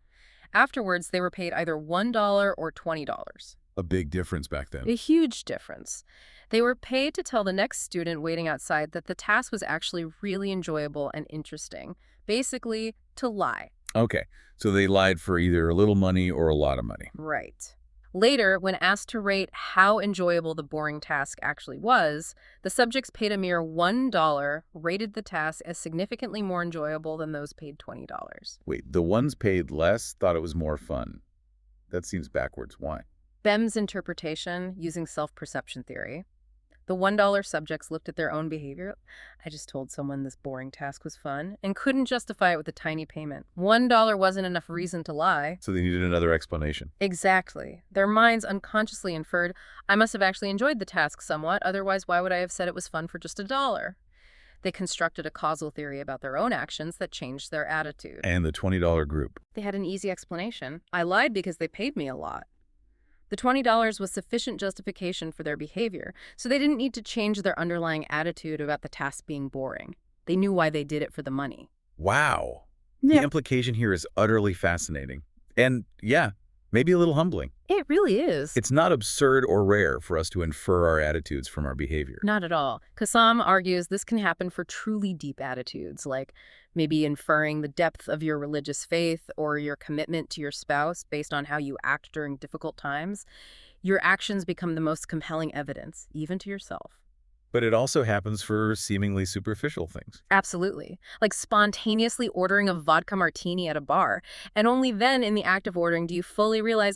Afterwards, they were paid either $1 or $20. A big difference back then. A huge difference. They were paid to tell the next student waiting outside that the task was actually really enjoyable and interesting. Basically, to lie. Okay, so they lied for either a little money or a lot of money. Right. Later, when asked to rate how enjoyable the boring task actually was, the subjects paid a mere $1 rated the task as significantly more enjoyable than those paid $20. Wait, the ones paid less thought it was more fun. That seems backwards. Why? Bem's interpretation, using self-perception theory. The $1 subjects looked at their own behavior. I just told someone this boring task was fun and couldn't justify it with a tiny payment. $1 wasn't enough reason to lie. So they needed another explanation. Exactly. Their minds unconsciously inferred, I must have actually enjoyed the task somewhat, otherwise why would I have said it was fun for just $1? They constructed a causal theory about their own actions that changed their attitude. And the $20 group. They had an easy explanation. I lied because they paid me a lot. The $20 was sufficient justification for their behavior, so they didn't need to change their underlying attitude about the task being boring. They knew why they did it for the money. Wow. Yeah. The implication here is utterly fascinating. And yeah, maybe a little humbling. It really is. It's not absurd or rare for us to infer our attitudes from our behavior. Not at all. Cassam argues this can happen for truly deep attitudes, like maybe inferring the depth of your religious faith or your commitment to your spouse based on how you act during difficult times. Your actions become the most compelling evidence, even to yourself. But it also happens for seemingly superficial things. Absolutely. Like spontaneously ordering a vodka martini at a bar, and only then in the act of ordering do you fully realize,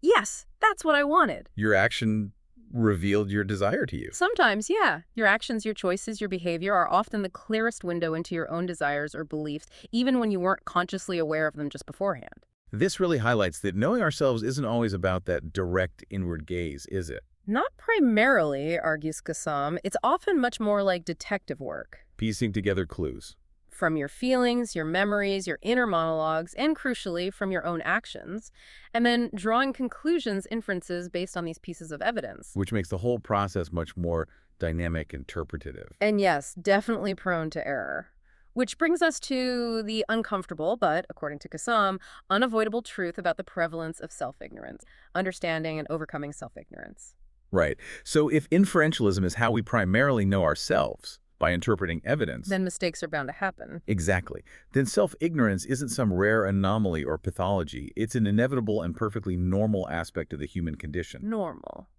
yes, that's what I wanted. Your action revealed your desire to you. Sometimes, yeah. Your actions, your choices, your behavior are often the clearest window into your own desires or beliefs, even when you weren't consciously aware of them just beforehand. This really highlights that knowing ourselves isn't always about that direct inward gaze, is it? Not primarily, argues Cassam. It's often much more like detective work. Piecing together clues. from your feelings, your memories, your inner monologues, and crucially, from your own actions, and then drawing conclusions, inferences based on these pieces of evidence. Which makes the whole process much more dynamic, interpretative. And yes, definitely prone to error. Which brings us to the uncomfortable, but, according to Cassam, unavoidable truth about the prevalence of self-ignorance, understanding and overcoming self-ignorance. Right. So if inferentialism is how we primarily know ourselves, by interpreting evidence, Then mistakes are bound to happen. exactly, then self-ignorance isn't some rare anomaly or pathology. It's an inevitable and perfectly normal aspect of the human condition. Normal.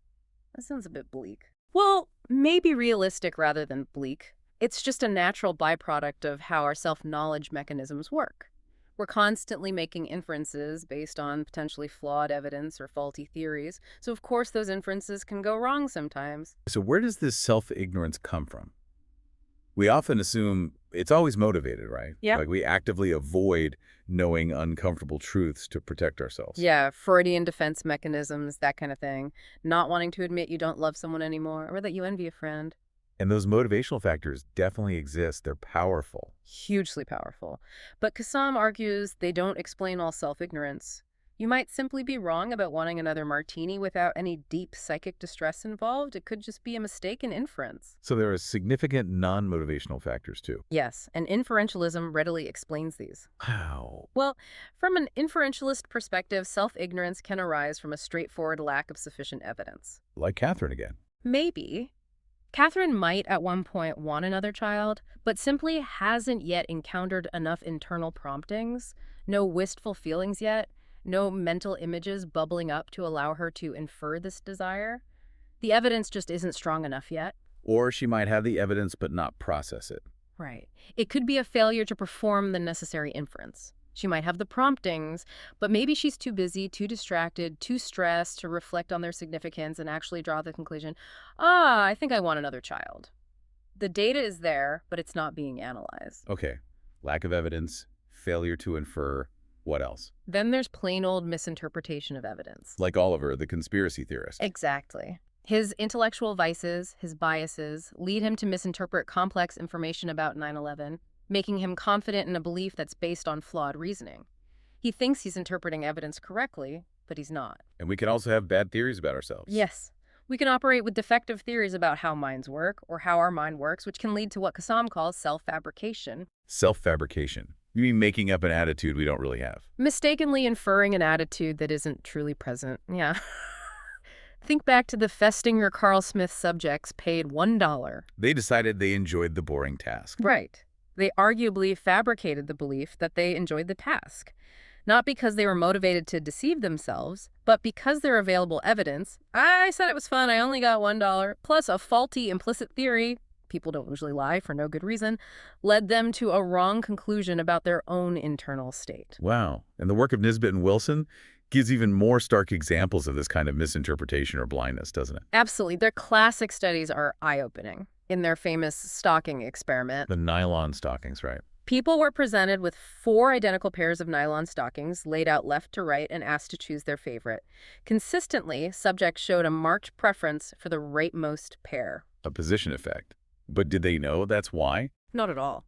That sounds a bit bleak. Well, maybe realistic rather than bleak. It's just a natural byproduct of how our self-knowledge mechanisms work. We're constantly making inferences based on potentially flawed evidence or faulty theories, so of course those inferences can go wrong sometimes. So where does this self-ignorance come from? We often assume it's always motivated, right? Yeah. Like we actively avoid knowing uncomfortable truths to protect ourselves. Yeah, Freudian defense mechanisms, that kind of thing. Not wanting to admit you don't love someone anymore or that you envy a friend. And those motivational factors definitely exist. They're powerful. Hugely powerful. But Cassam argues they don't explain all self-ignorance. You might simply be wrong about wanting another martini without any deep psychic distress involved. It could just be a mistaken inference. So there are significant non-motivational factors too. Yes, and inferentialism readily explains these. Wow. Well, from an inferentialist perspective, self-ignorance can arise from a straightforward lack of sufficient evidence. Like Catherine again. Maybe. Catherine might at one point want another child, but simply hasn't yet encountered enough internal promptings, no wistful feelings yet, no mental images bubbling up to allow her to infer this desire. The evidence just isn't strong enough yet. Or she might have the evidence but not process it. Right. It could be a failure to perform the necessary inference. She might have the promptings, but maybe she's too busy, too distracted, too stressed to reflect on their significance and actually draw the conclusion, I think I want another child. The data is there, but it's not being analyzed. Okay. Lack of evidence, failure to infer. What else? Then there's plain old misinterpretation of evidence. Like Oliver, the conspiracy theorist. Exactly. His intellectual vices, his biases, lead him to misinterpret complex information about 9/11, making him confident in a belief that's based on flawed reasoning. He thinks he's interpreting evidence correctly, but he's not. And we can also have bad theories about ourselves. Yes. We can operate with defective theories about how minds work or how our mind works, which can lead to what Cassam calls self-fabrication. Self-fabrication. You mean making up an attitude we don't really have. Mistakenly inferring an attitude that isn't truly present. Yeah. Think back to the Festinger Carl Smith subjects paid $1. They decided they enjoyed the boring task. Right. They arguably fabricated the belief that they enjoyed the task. Not because they were motivated to deceive themselves, but because their available evidence, I said it was fun, I only got $1, plus a faulty implicit theory, people don't usually lie for no good reason, led them to a wrong conclusion about their own internal state. Wow. And the work of Nisbet and Wilson gives even more stark examples of this kind of misinterpretation or blindness, doesn't it? Absolutely. Their classic studies are eye-opening. In their famous stocking experiment, The nylon stockings, right? people were presented with 4 identical pairs of nylon stockings laid out left to right and asked to choose their favorite. Consistently, subjects showed a marked preference for the rightmost pair. A position effect. But did they know that's why? Not at all.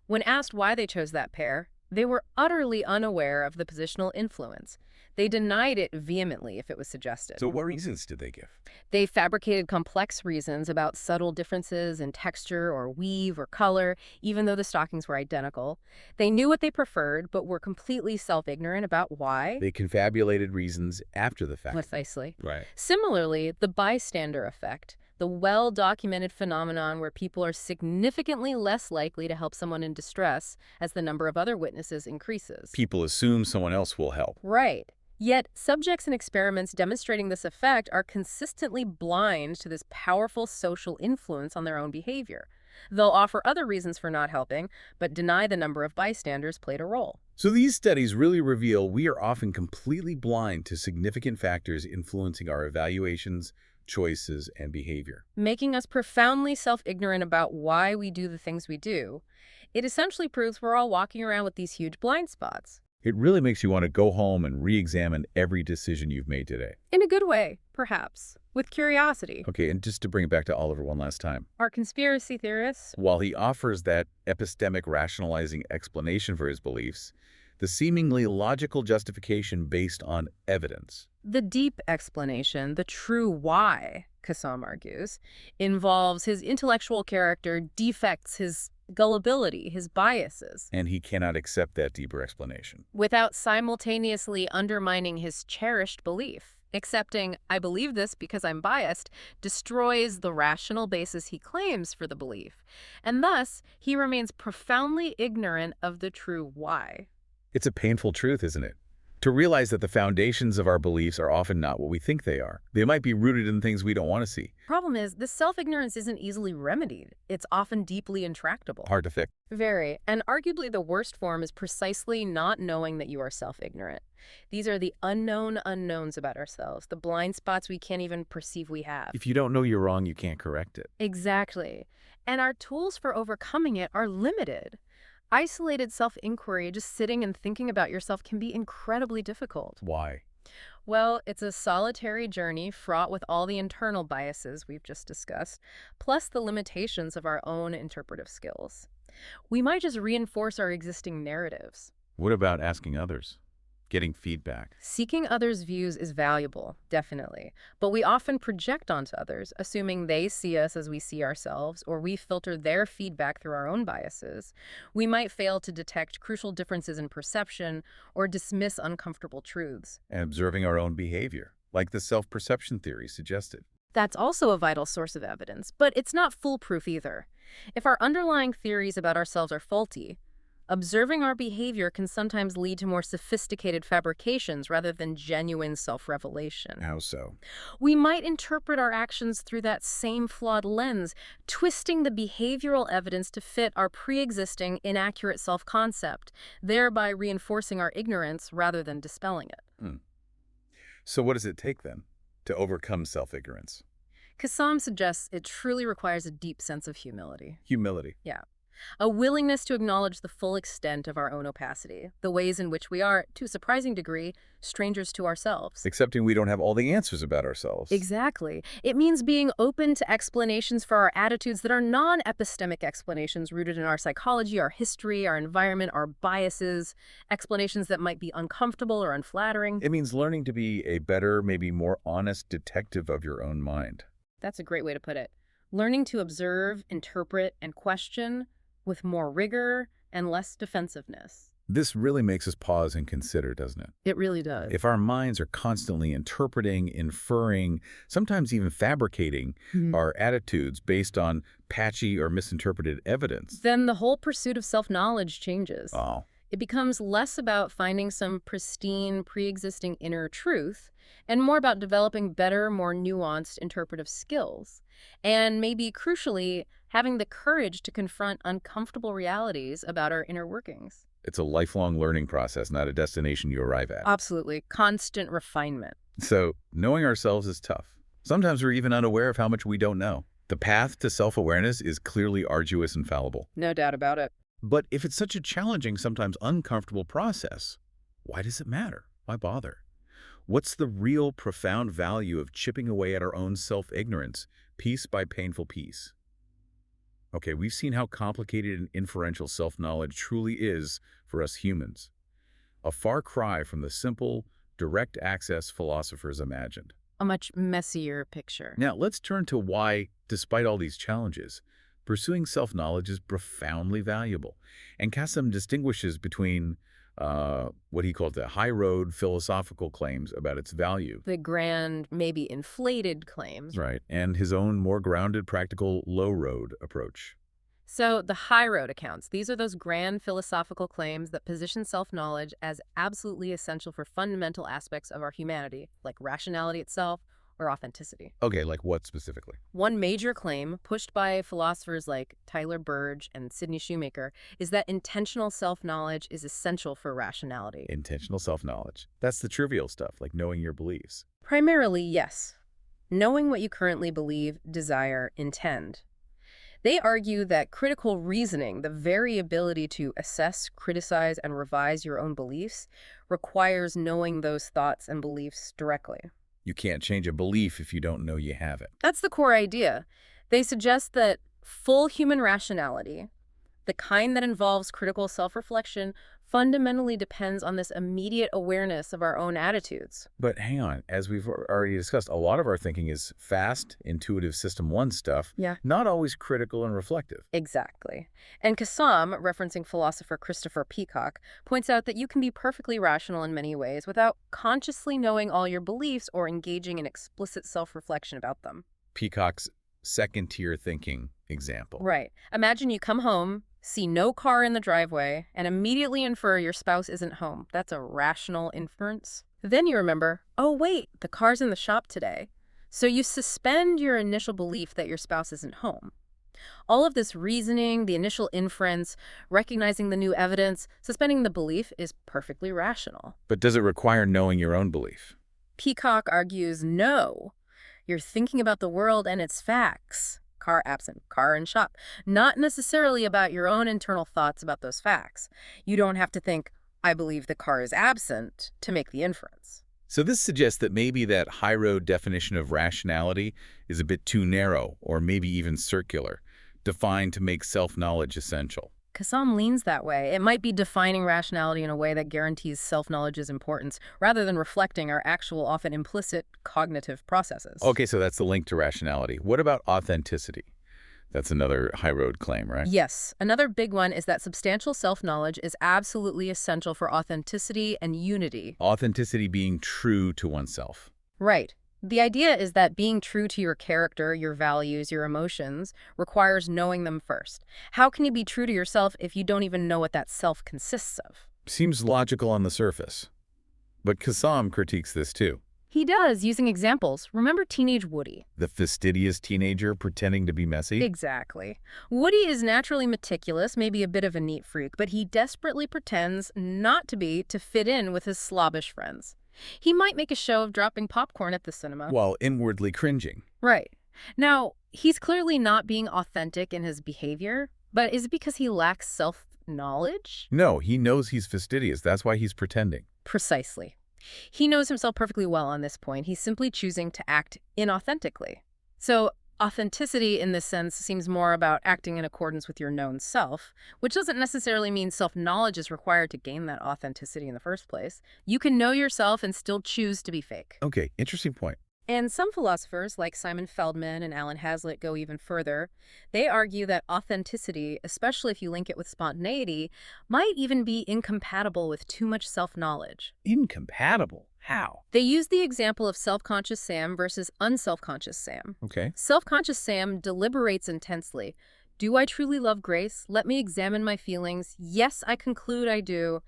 When asked why they chose that pair, they were utterly unaware of the positional influence. They denied it vehemently if it was suggested. So what reasons did they give? They fabricated complex reasons about subtle differences in texture or weave or color, even though the stockings were identical. They knew what they preferred, but were completely self-ignorant about why. They confabulated reasons after the fact. Precisely. Right. Similarly, the bystander effect, the well-documented phenomenon where people are significantly less likely to help someone in distress as the number of other witnesses increases. People assume someone else will help. Right. Yet, subjects in experiments demonstrating this effect are consistently blind to this powerful social influence on their own behavior. They'll offer other reasons for not helping, but deny the number of bystanders played a role. So these studies really reveal we are often completely blind to significant factors influencing our evaluations, choices, and behavior. Making us profoundly self-ignorant about why we do the things we do, it essentially proves we're all walking around with these huge blind spots. It really makes you want to go home and re-examine every decision you've made today. In a good way, perhaps, with curiosity. Okay, and just to bring it back to Oliver one last time. Our conspiracy theorists, While he offers that epistemic rationalizing explanation for his beliefs, the seemingly logical justification based on evidence. the deep explanation, the true why, Cassam argues, involves his intellectual character, defects, his gullibility, his biases, And he cannot accept that deeper explanation. without simultaneously undermining his cherished belief. Accepting, I believe this because I'm biased, destroys the rational basis he claims for the belief, and thus he remains profoundly ignorant of the true why. It's a painful truth, isn't it? To realize that the foundations of our beliefs are often not what we think they are. They might be rooted in things we don't want to see. Problem is, this self-ignorance isn't easily remedied. It's often deeply intractable. Hard to fix. Very. And arguably the worst form is precisely not knowing that you are self-ignorant. These are the unknown unknowns about ourselves, the blind spots we can't even perceive we have. If you don't know you're wrong, you can't correct it. Exactly. And our tools for overcoming it are limited. Isolated self-inquiry, just sitting and thinking about yourself, can be incredibly difficult. Why? Well, it's a solitary journey fraught with all the internal biases we've just discussed, plus the limitations of our own interpretive skills. We might just reinforce our existing narratives. What about asking others? Getting feedback? Seeking others' views is valuable, definitely, but we often project onto others, assuming they see us as we see ourselves, or we filter their feedback through our own biases. We might fail to detect crucial differences in perception or dismiss uncomfortable truths. And observing our own behavior, like the self-perception theory suggested. That's also a vital source of evidence, but it's not foolproof either. If our underlying theories about ourselves are faulty, observing our behavior can sometimes lead to more sophisticated fabrications rather than genuine self-revelation. How so? We might interpret our actions through that same flawed lens, twisting the behavioral evidence to fit our pre-existing inaccurate self-concept, thereby reinforcing our ignorance rather than dispelling it. So what does it take then to overcome self-ignorance? Cassam suggests it truly requires a deep sense of humility. Humility. Yeah. A willingness to acknowledge the full extent of our own opacity, the ways in which we are, to a surprising degree, strangers to ourselves. Accepting we don't have all the answers about ourselves. Exactly. It means being open to explanations for our attitudes that are non-epistemic explanations rooted in our psychology, our history, our environment, our biases, explanations that might be uncomfortable or unflattering. It means learning to be a better, maybe more honest detective of your own mind. That's a great way to put it. Learning to observe, interpret, and question with more rigor and less defensiveness. This really makes us pause and consider, doesn't it? It really does. If our minds are constantly interpreting, inferring, sometimes even fabricating our attitudes based on patchy or misinterpreted evidence. Then the whole pursuit of self-knowledge changes. Oh. It becomes less about finding some pristine, pre-existing inner truth and more about developing better, more nuanced interpretive skills. And maybe, crucially, having the courage to confront uncomfortable realities about our inner workings. It's a lifelong learning process, not a destination you arrive at. Absolutely. Constant refinement. So, knowing ourselves is tough. Sometimes we're even unaware of how much we don't know. The path to self-awareness is clearly arduous and fallible. No doubt about it. But if it's such a challenging, sometimes uncomfortable process, why does it matter? Why bother? What's the real profound value of chipping away at our own self-ignorance, piece by painful piece? Okay, we've seen how complicated and inferential self-knowledge truly is for us humans. A far cry from the simple, direct access philosophers imagined. A much messier picture. Now, let's turn to why, despite all these challenges, pursuing self-knowledge is profoundly valuable. And Cassam distinguishes between what he calls the high road philosophical claims about its value. The grand, maybe inflated claims. Right, and his own more grounded, practical, low road approach. So the high road accounts, these are those grand philosophical claims that position self-knowledge as absolutely essential for fundamental aspects of our humanity, like rationality itself or authenticity. Okay, like what specifically? One major claim, pushed by philosophers like Tyler Burge and Sidney Shoemaker, is that intentional self-knowledge is essential for rationality. Intentional self-knowledge. That's the trivial stuff, like knowing your beliefs. Primarily, yes. Knowing what you currently believe, desire, intend. They argue that critical reasoning, the very ability to assess, criticize, and revise your own beliefs, requires knowing those thoughts and beliefs directly. You can't change a belief if you don't know you have it. That's the core idea. They suggest that full human rationality, the kind that involves critical self-reflection, fundamentally depends on this immediate awareness of our own attitudes. But hang on, as we've already discussed, a lot of our thinking is fast, intuitive System 1 stuff, Yeah. not always critical and reflective. Exactly. And Cassam, referencing philosopher Christopher Peacock, points out that you can be perfectly rational in many ways without consciously knowing all your beliefs or engaging in explicit self-reflection about them. Peacock's second-tier thinking example. Right. Imagine you come home, see no car in the driveway, and immediately infer your spouse isn't home. That's a rational inference. Then you remember, oh wait, the car's in the shop today. So you suspend your initial belief that your spouse isn't home. All of this reasoning, the initial inference, recognizing the new evidence, suspending the belief is perfectly rational. But does it require knowing your own belief? Peacock argues no. You're thinking about the world and its facts. Car absent, car in shop. Not necessarily about your own internal thoughts about those facts. You don't have to think, I believe the car is absent, to make the inference. So this suggests that maybe that high-road definition of rationality is a bit too narrow, or maybe even circular, defined to make self-knowledge essential. Cassam leans that way. It might be defining rationality in a way that guarantees self-knowledge's importance, rather than reflecting our actual, often implicit, cognitive processes. Okay, so that's the link to rationality. What about authenticity? That's another high-road claim, right? Yes. Another big one is that substantial self-knowledge is absolutely essential for authenticity and unity. Authenticity being true to oneself. Right. The idea is that being true to your character, your values, your emotions, requires knowing them first. How can you be true to yourself if you don't even know what that self consists of? Seems logical on the surface. But Cassam critiques this too. He does, using examples. Remember teenage Woody? The fastidious teenager pretending to be messy? Exactly. Woody is naturally meticulous, maybe a bit of a neat freak, but he desperately pretends not to be to fit in with his slobbish friends. He might make a show of dropping popcorn at the cinema. While inwardly cringing. Right. Now, he's clearly not being authentic in his behavior, but is it because he lacks self-knowledge? No, he knows he's fastidious. That's why he's pretending. Precisely. He knows himself perfectly well on this point. He's simply choosing to act inauthentically. So authenticity in this sense seems more about acting in accordance with your known self, which doesn't necessarily mean self-knowledge is required to gain that authenticity in the first place. You can know yourself and still choose to be fake. Okay, interesting point. And some philosophers, like Simon Feldman and Alan Hazlitt, go even further. They argue that authenticity, especially if you link it with spontaneity, might even be incompatible with too much self-knowledge. Incompatible? How? They use the example of self-conscious Sam versus unself-conscious Sam. Okay. Self-conscious Sam deliberates intensely. Do I truly love Grace? Let me examine my feelings. Yes, I conclude I do.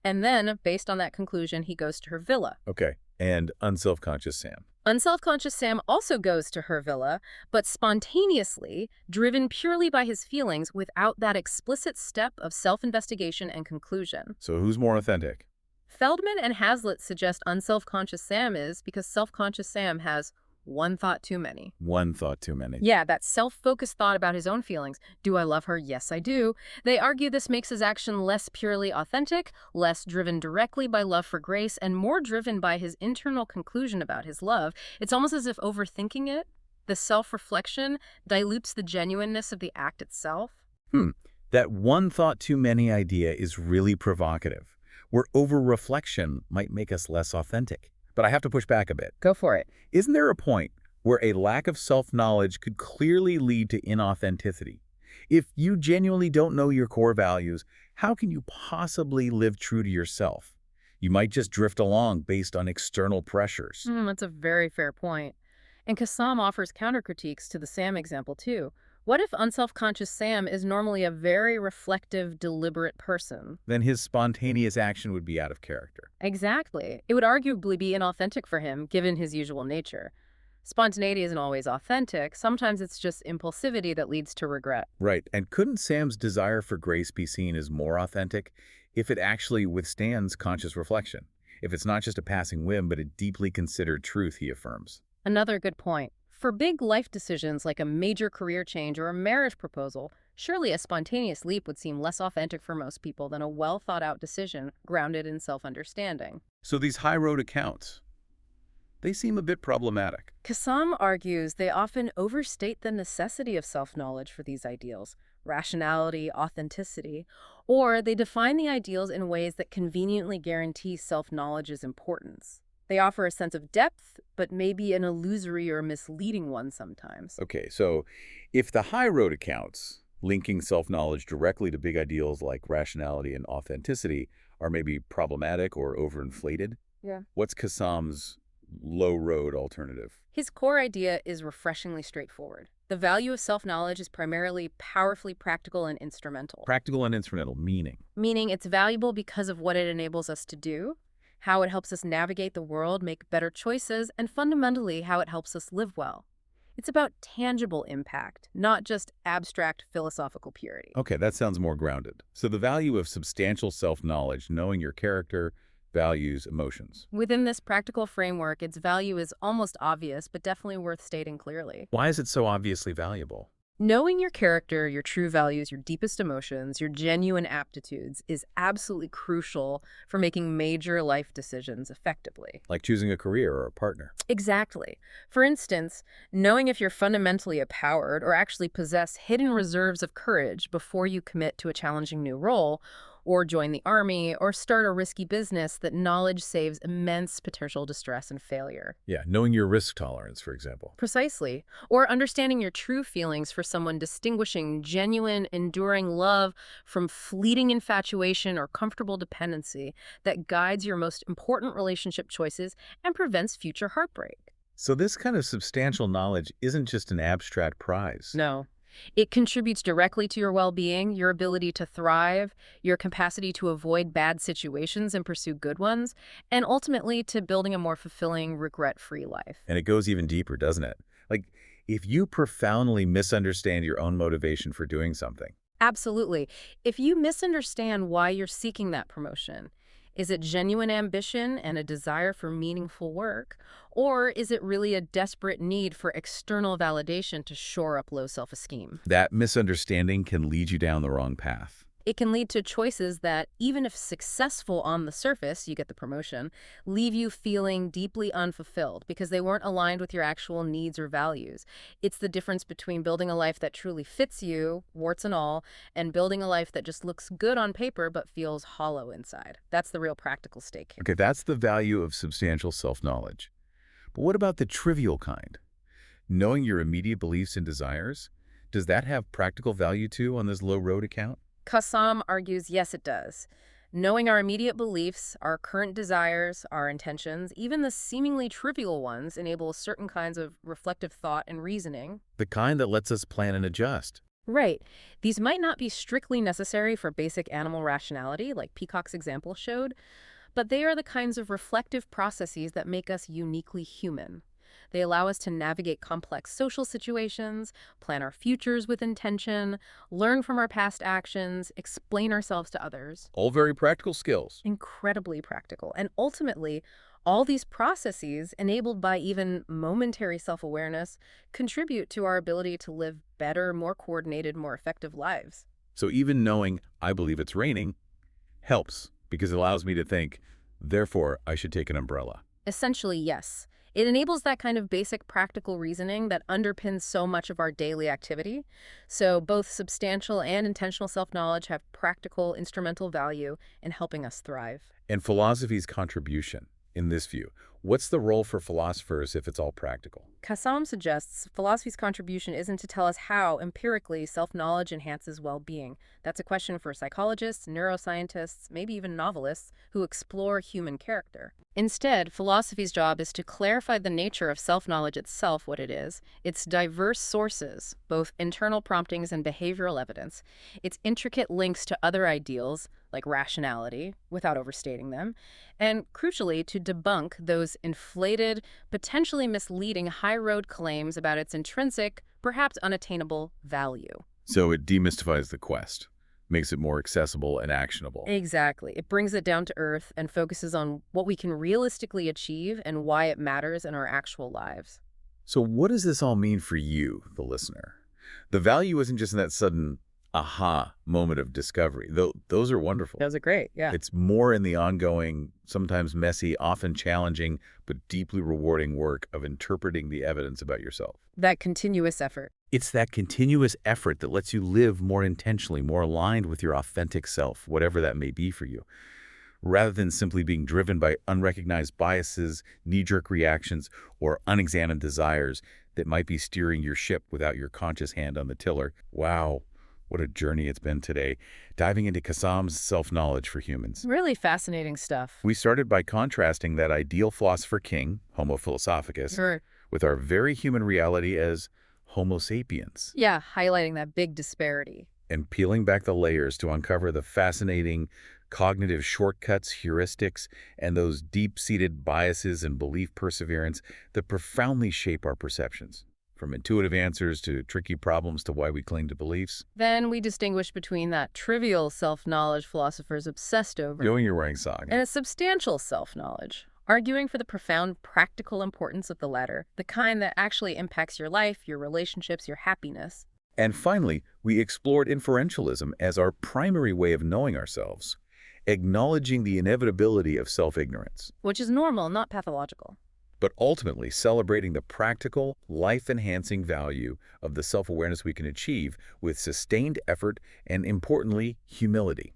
And then, based on that conclusion, he goes to her villa. Okay. And unself-conscious Sam. Unself-conscious Sam also goes to her villa, but spontaneously, driven purely by his feelings without that explicit step of self-investigation and conclusion. So who's more authentic? Feldman and Hazlitt suggest unself-conscious Sam is because self-conscious Sam has one thought too many. One thought too many. Yeah, that self-focused thought about his own feelings. Do I love her? Yes, I do. They argue this makes his action less purely authentic, less driven directly by love for Grace, and more driven by his internal conclusion about his love. It's almost as if overthinking it, the self-reflection, dilutes the genuineness of the act itself. That one thought too many idea is really provocative, where over-reflection might make us less authentic. But I have to push back a bit. Go for it. Isn't there a point where a lack of self-knowledge could clearly lead to inauthenticity? If you genuinely don't know your core values, how can you possibly live true to yourself? You might just drift along based on external pressures. That's a very fair point. And Cassam offers counter-critiques to the Sam example, too. What if unself-conscious Sam is normally a very reflective, deliberate person? Then his spontaneous action would be out of character. Exactly. It would arguably be inauthentic for him, given his usual nature. Spontaneity isn't always authentic. Sometimes it's just impulsivity that leads to regret. Right. And couldn't Sam's desire for grace be seen as more authentic if it actually withstands conscious reflection? If it's not just a passing whim, but a deeply considered truth, he affirms. Another good point. For big life decisions like a major career change or a marriage proposal, surely a spontaneous leap would seem less authentic for most people than a well-thought-out decision grounded in self-understanding. So these high road accounts, they seem a bit problematic. Cassam argues they often overstate the necessity of self-knowledge for these ideals, rationality, authenticity, or they define the ideals in ways that conveniently guarantee self-knowledge's importance. They offer a sense of depth, but maybe an illusory or misleading one sometimes. Okay, so if the high road accounts, linking self-knowledge directly to big ideals like rationality and authenticity, are maybe problematic or overinflated, Yeah. what's Kassam's low road alternative? His core idea is refreshingly straightforward. The value of self-knowledge is primarily powerfully practical and instrumental, Practical and instrumental, meaning it's valuable because of what it enables us to do, how it helps us navigate the world, make better choices, and fundamentally how it helps us live well. It's about tangible impact, not just abstract philosophical purity. Okay, that sounds more grounded. So the value of substantial self-knowledge, knowing your character, values, emotions. Within this practical framework, its value is almost obvious, but definitely worth stating clearly. Why is it so obviously valuable? Knowing your character, your true values, your deepest emotions, your genuine aptitudes is absolutely crucial for making major life decisions effectively. Like choosing a career or a partner. Exactly. For instance, knowing if you're fundamentally empowered or actually possess hidden reserves of courage before you commit to a challenging new role, or join the army, or start a risky business, that knowledge saves immense potential distress and failure. Yeah, knowing your risk tolerance, for example. Precisely. Or understanding your true feelings for someone, distinguishing genuine, enduring love from fleeting infatuation or comfortable dependency that guides your most important relationship choices and prevents future heartbreak. So this kind of substantial knowledge isn't just an abstract prize. No. It contributes directly to your well-being, your ability to thrive, your capacity to avoid bad situations and pursue good ones, and ultimately to building a more fulfilling, regret-free life. And it goes even deeper, doesn't it? Like, if you profoundly misunderstand your own motivation for doing something. Absolutely. If you misunderstand why you're seeking that promotion, is it genuine ambition and a desire for meaningful work? Or is it really a desperate need for external validation to shore up low self-esteem? That misunderstanding can lead you down the wrong path. It can lead to choices that, even if successful on the surface, you get the promotion, leave you feeling deeply unfulfilled because they weren't aligned with your actual needs or values. It's the difference between building a life that truly fits you, warts and all, and building a life that just looks good on paper but feels hollow inside. That's the real practical stake here. Okay, that's the value of substantial self-knowledge. But what about the trivial kind? Knowing your immediate beliefs and desires? Does that have practical value too on this low road account? Quassim argues, yes, it does. Knowing our immediate beliefs, our current desires, our intentions, even the seemingly trivial ones, enable certain kinds of reflective thought and reasoning. The kind that lets us plan and adjust. Right. These might not be strictly necessary for basic animal rationality, like Peacock's example showed, but they are the kinds of reflective processes that make us uniquely human. They allow us to navigate complex social situations, plan our futures with intention, learn from our past actions, explain ourselves to others. All very practical skills. Incredibly practical. And ultimately, all these processes, enabled by even momentary self-awareness, contribute to our ability to live better, more coordinated, more effective lives. So even knowing I believe it's raining helps because it allows me to think, therefore, I should take an umbrella. Essentially, yes. It enables that kind of basic practical reasoning that underpins so much of our daily activity. So both substantial and intentional self-knowledge have practical, instrumental value in helping us thrive. And philosophy's contribution, in this view, what's the role for philosophers if it's all practical? Cassam suggests philosophy's contribution isn't to tell us how, empirically, self-knowledge enhances well-being. That's a question for psychologists, neuroscientists, maybe even novelists who explore human character. Instead, philosophy's job is to clarify the nature of self-knowledge itself, what it is, its diverse sources, both internal promptings and behavioral evidence, its intricate links to other ideals, like rationality, without overstating them, and, crucially, to debunk those inflated, potentially misleading high-road claims about its intrinsic, perhaps unattainable, value. So it demystifies the quest, makes it more accessible and actionable. Exactly. It brings it down to earth and focuses on what we can realistically achieve and why it matters in our actual lives. So what does this all mean for you, the listener? The value isn't just in that sudden aha moment of discovery, though those are wonderful. Those are great, yeah. It's more in the ongoing, sometimes messy, often challenging, but deeply rewarding work of interpreting the evidence about yourself. That continuous effort. It's that continuous effort that lets you live more intentionally, more aligned with your authentic self, whatever that may be for you, rather than simply being driven by unrecognized biases, knee-jerk reactions, or unexamined desires that might be steering your ship without your conscious hand on the tiller. Wow, what a journey it's been today, diving into Cassam's self-knowledge for humans. Really fascinating stuff. We started by contrasting that ideal philosopher king, Homo Philosophicus, Sure. with our very human reality as Homo sapiens, Yeah, highlighting that big disparity. and peeling back the layers to uncover the fascinating cognitive shortcuts, heuristics, and those deep-seated biases and belief perseverance that profoundly shape our perceptions, from intuitive answers to tricky problems to why we cling to beliefs. Then we distinguish between that trivial self-knowledge philosophers obsessed over Going your wearing sock. and a substantial self-knowledge, arguing for the profound practical importance of the latter, the kind that actually impacts your life, your relationships, your happiness. And finally, we explored inferentialism as our primary way of knowing ourselves, acknowledging the inevitability of self-ignorance, Which is normal, not pathological. but ultimately celebrating the practical, life-enhancing value of the self-awareness we can achieve with sustained effort and, importantly, humility.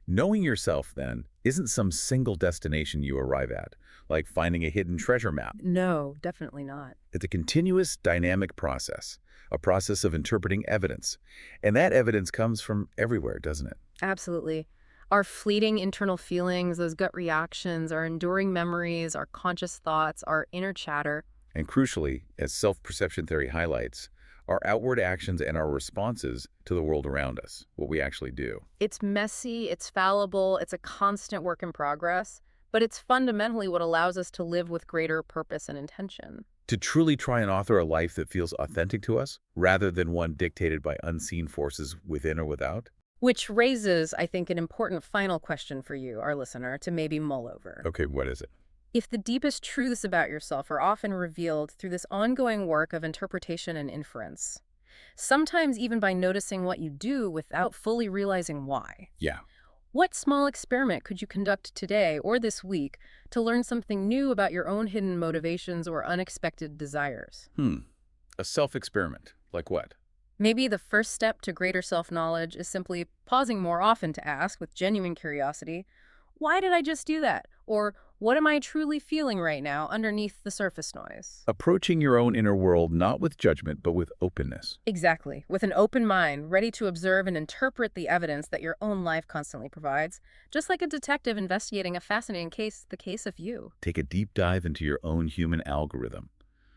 Knowing yourself, then, isn't some single destination you arrive at, like finding a hidden treasure map. No, definitely not. It's a continuous, dynamic process, a process of interpreting evidence. And that evidence comes from everywhere, doesn't it? Absolutely. Our fleeting internal feelings, those gut reactions, our enduring memories, our conscious thoughts, our inner chatter. And crucially, as self-perception theory highlights, our outward actions and our responses to the world around us, what we actually do. It's messy, it's fallible, it's a constant work in progress, but it's fundamentally what allows us to live with greater purpose and intention. To truly try and author a life that feels authentic to us, rather than one dictated by unseen forces within or without. Which raises, I think, an important final question for you, our listener, to maybe mull over. Okay, what is it? If the deepest truths about yourself are often revealed through this ongoing work of interpretation and inference, sometimes even by noticing what you do without fully realizing why, Yeah. what small experiment could you conduct today or this week to learn something new about your own hidden motivations or unexpected desires? A self-experiment. Like what? Maybe the first step to greater self-knowledge is simply pausing more often to ask, with genuine curiosity, why did I just do that? Or what am I truly feeling right now underneath the surface noise? Approaching your own inner world not with judgment, but with openness. Exactly. With an open mind, ready to observe and interpret the evidence that your own life constantly provides, just like a detective investigating a fascinating case, the case of you. Take a deep dive into your own human algorithm.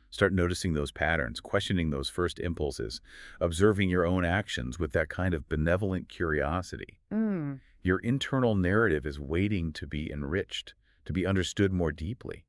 Start noticing those patterns, questioning those first impulses, observing your own actions with that kind of benevolent curiosity. Your internal narrative is waiting to be enriched, to be understood more deeply.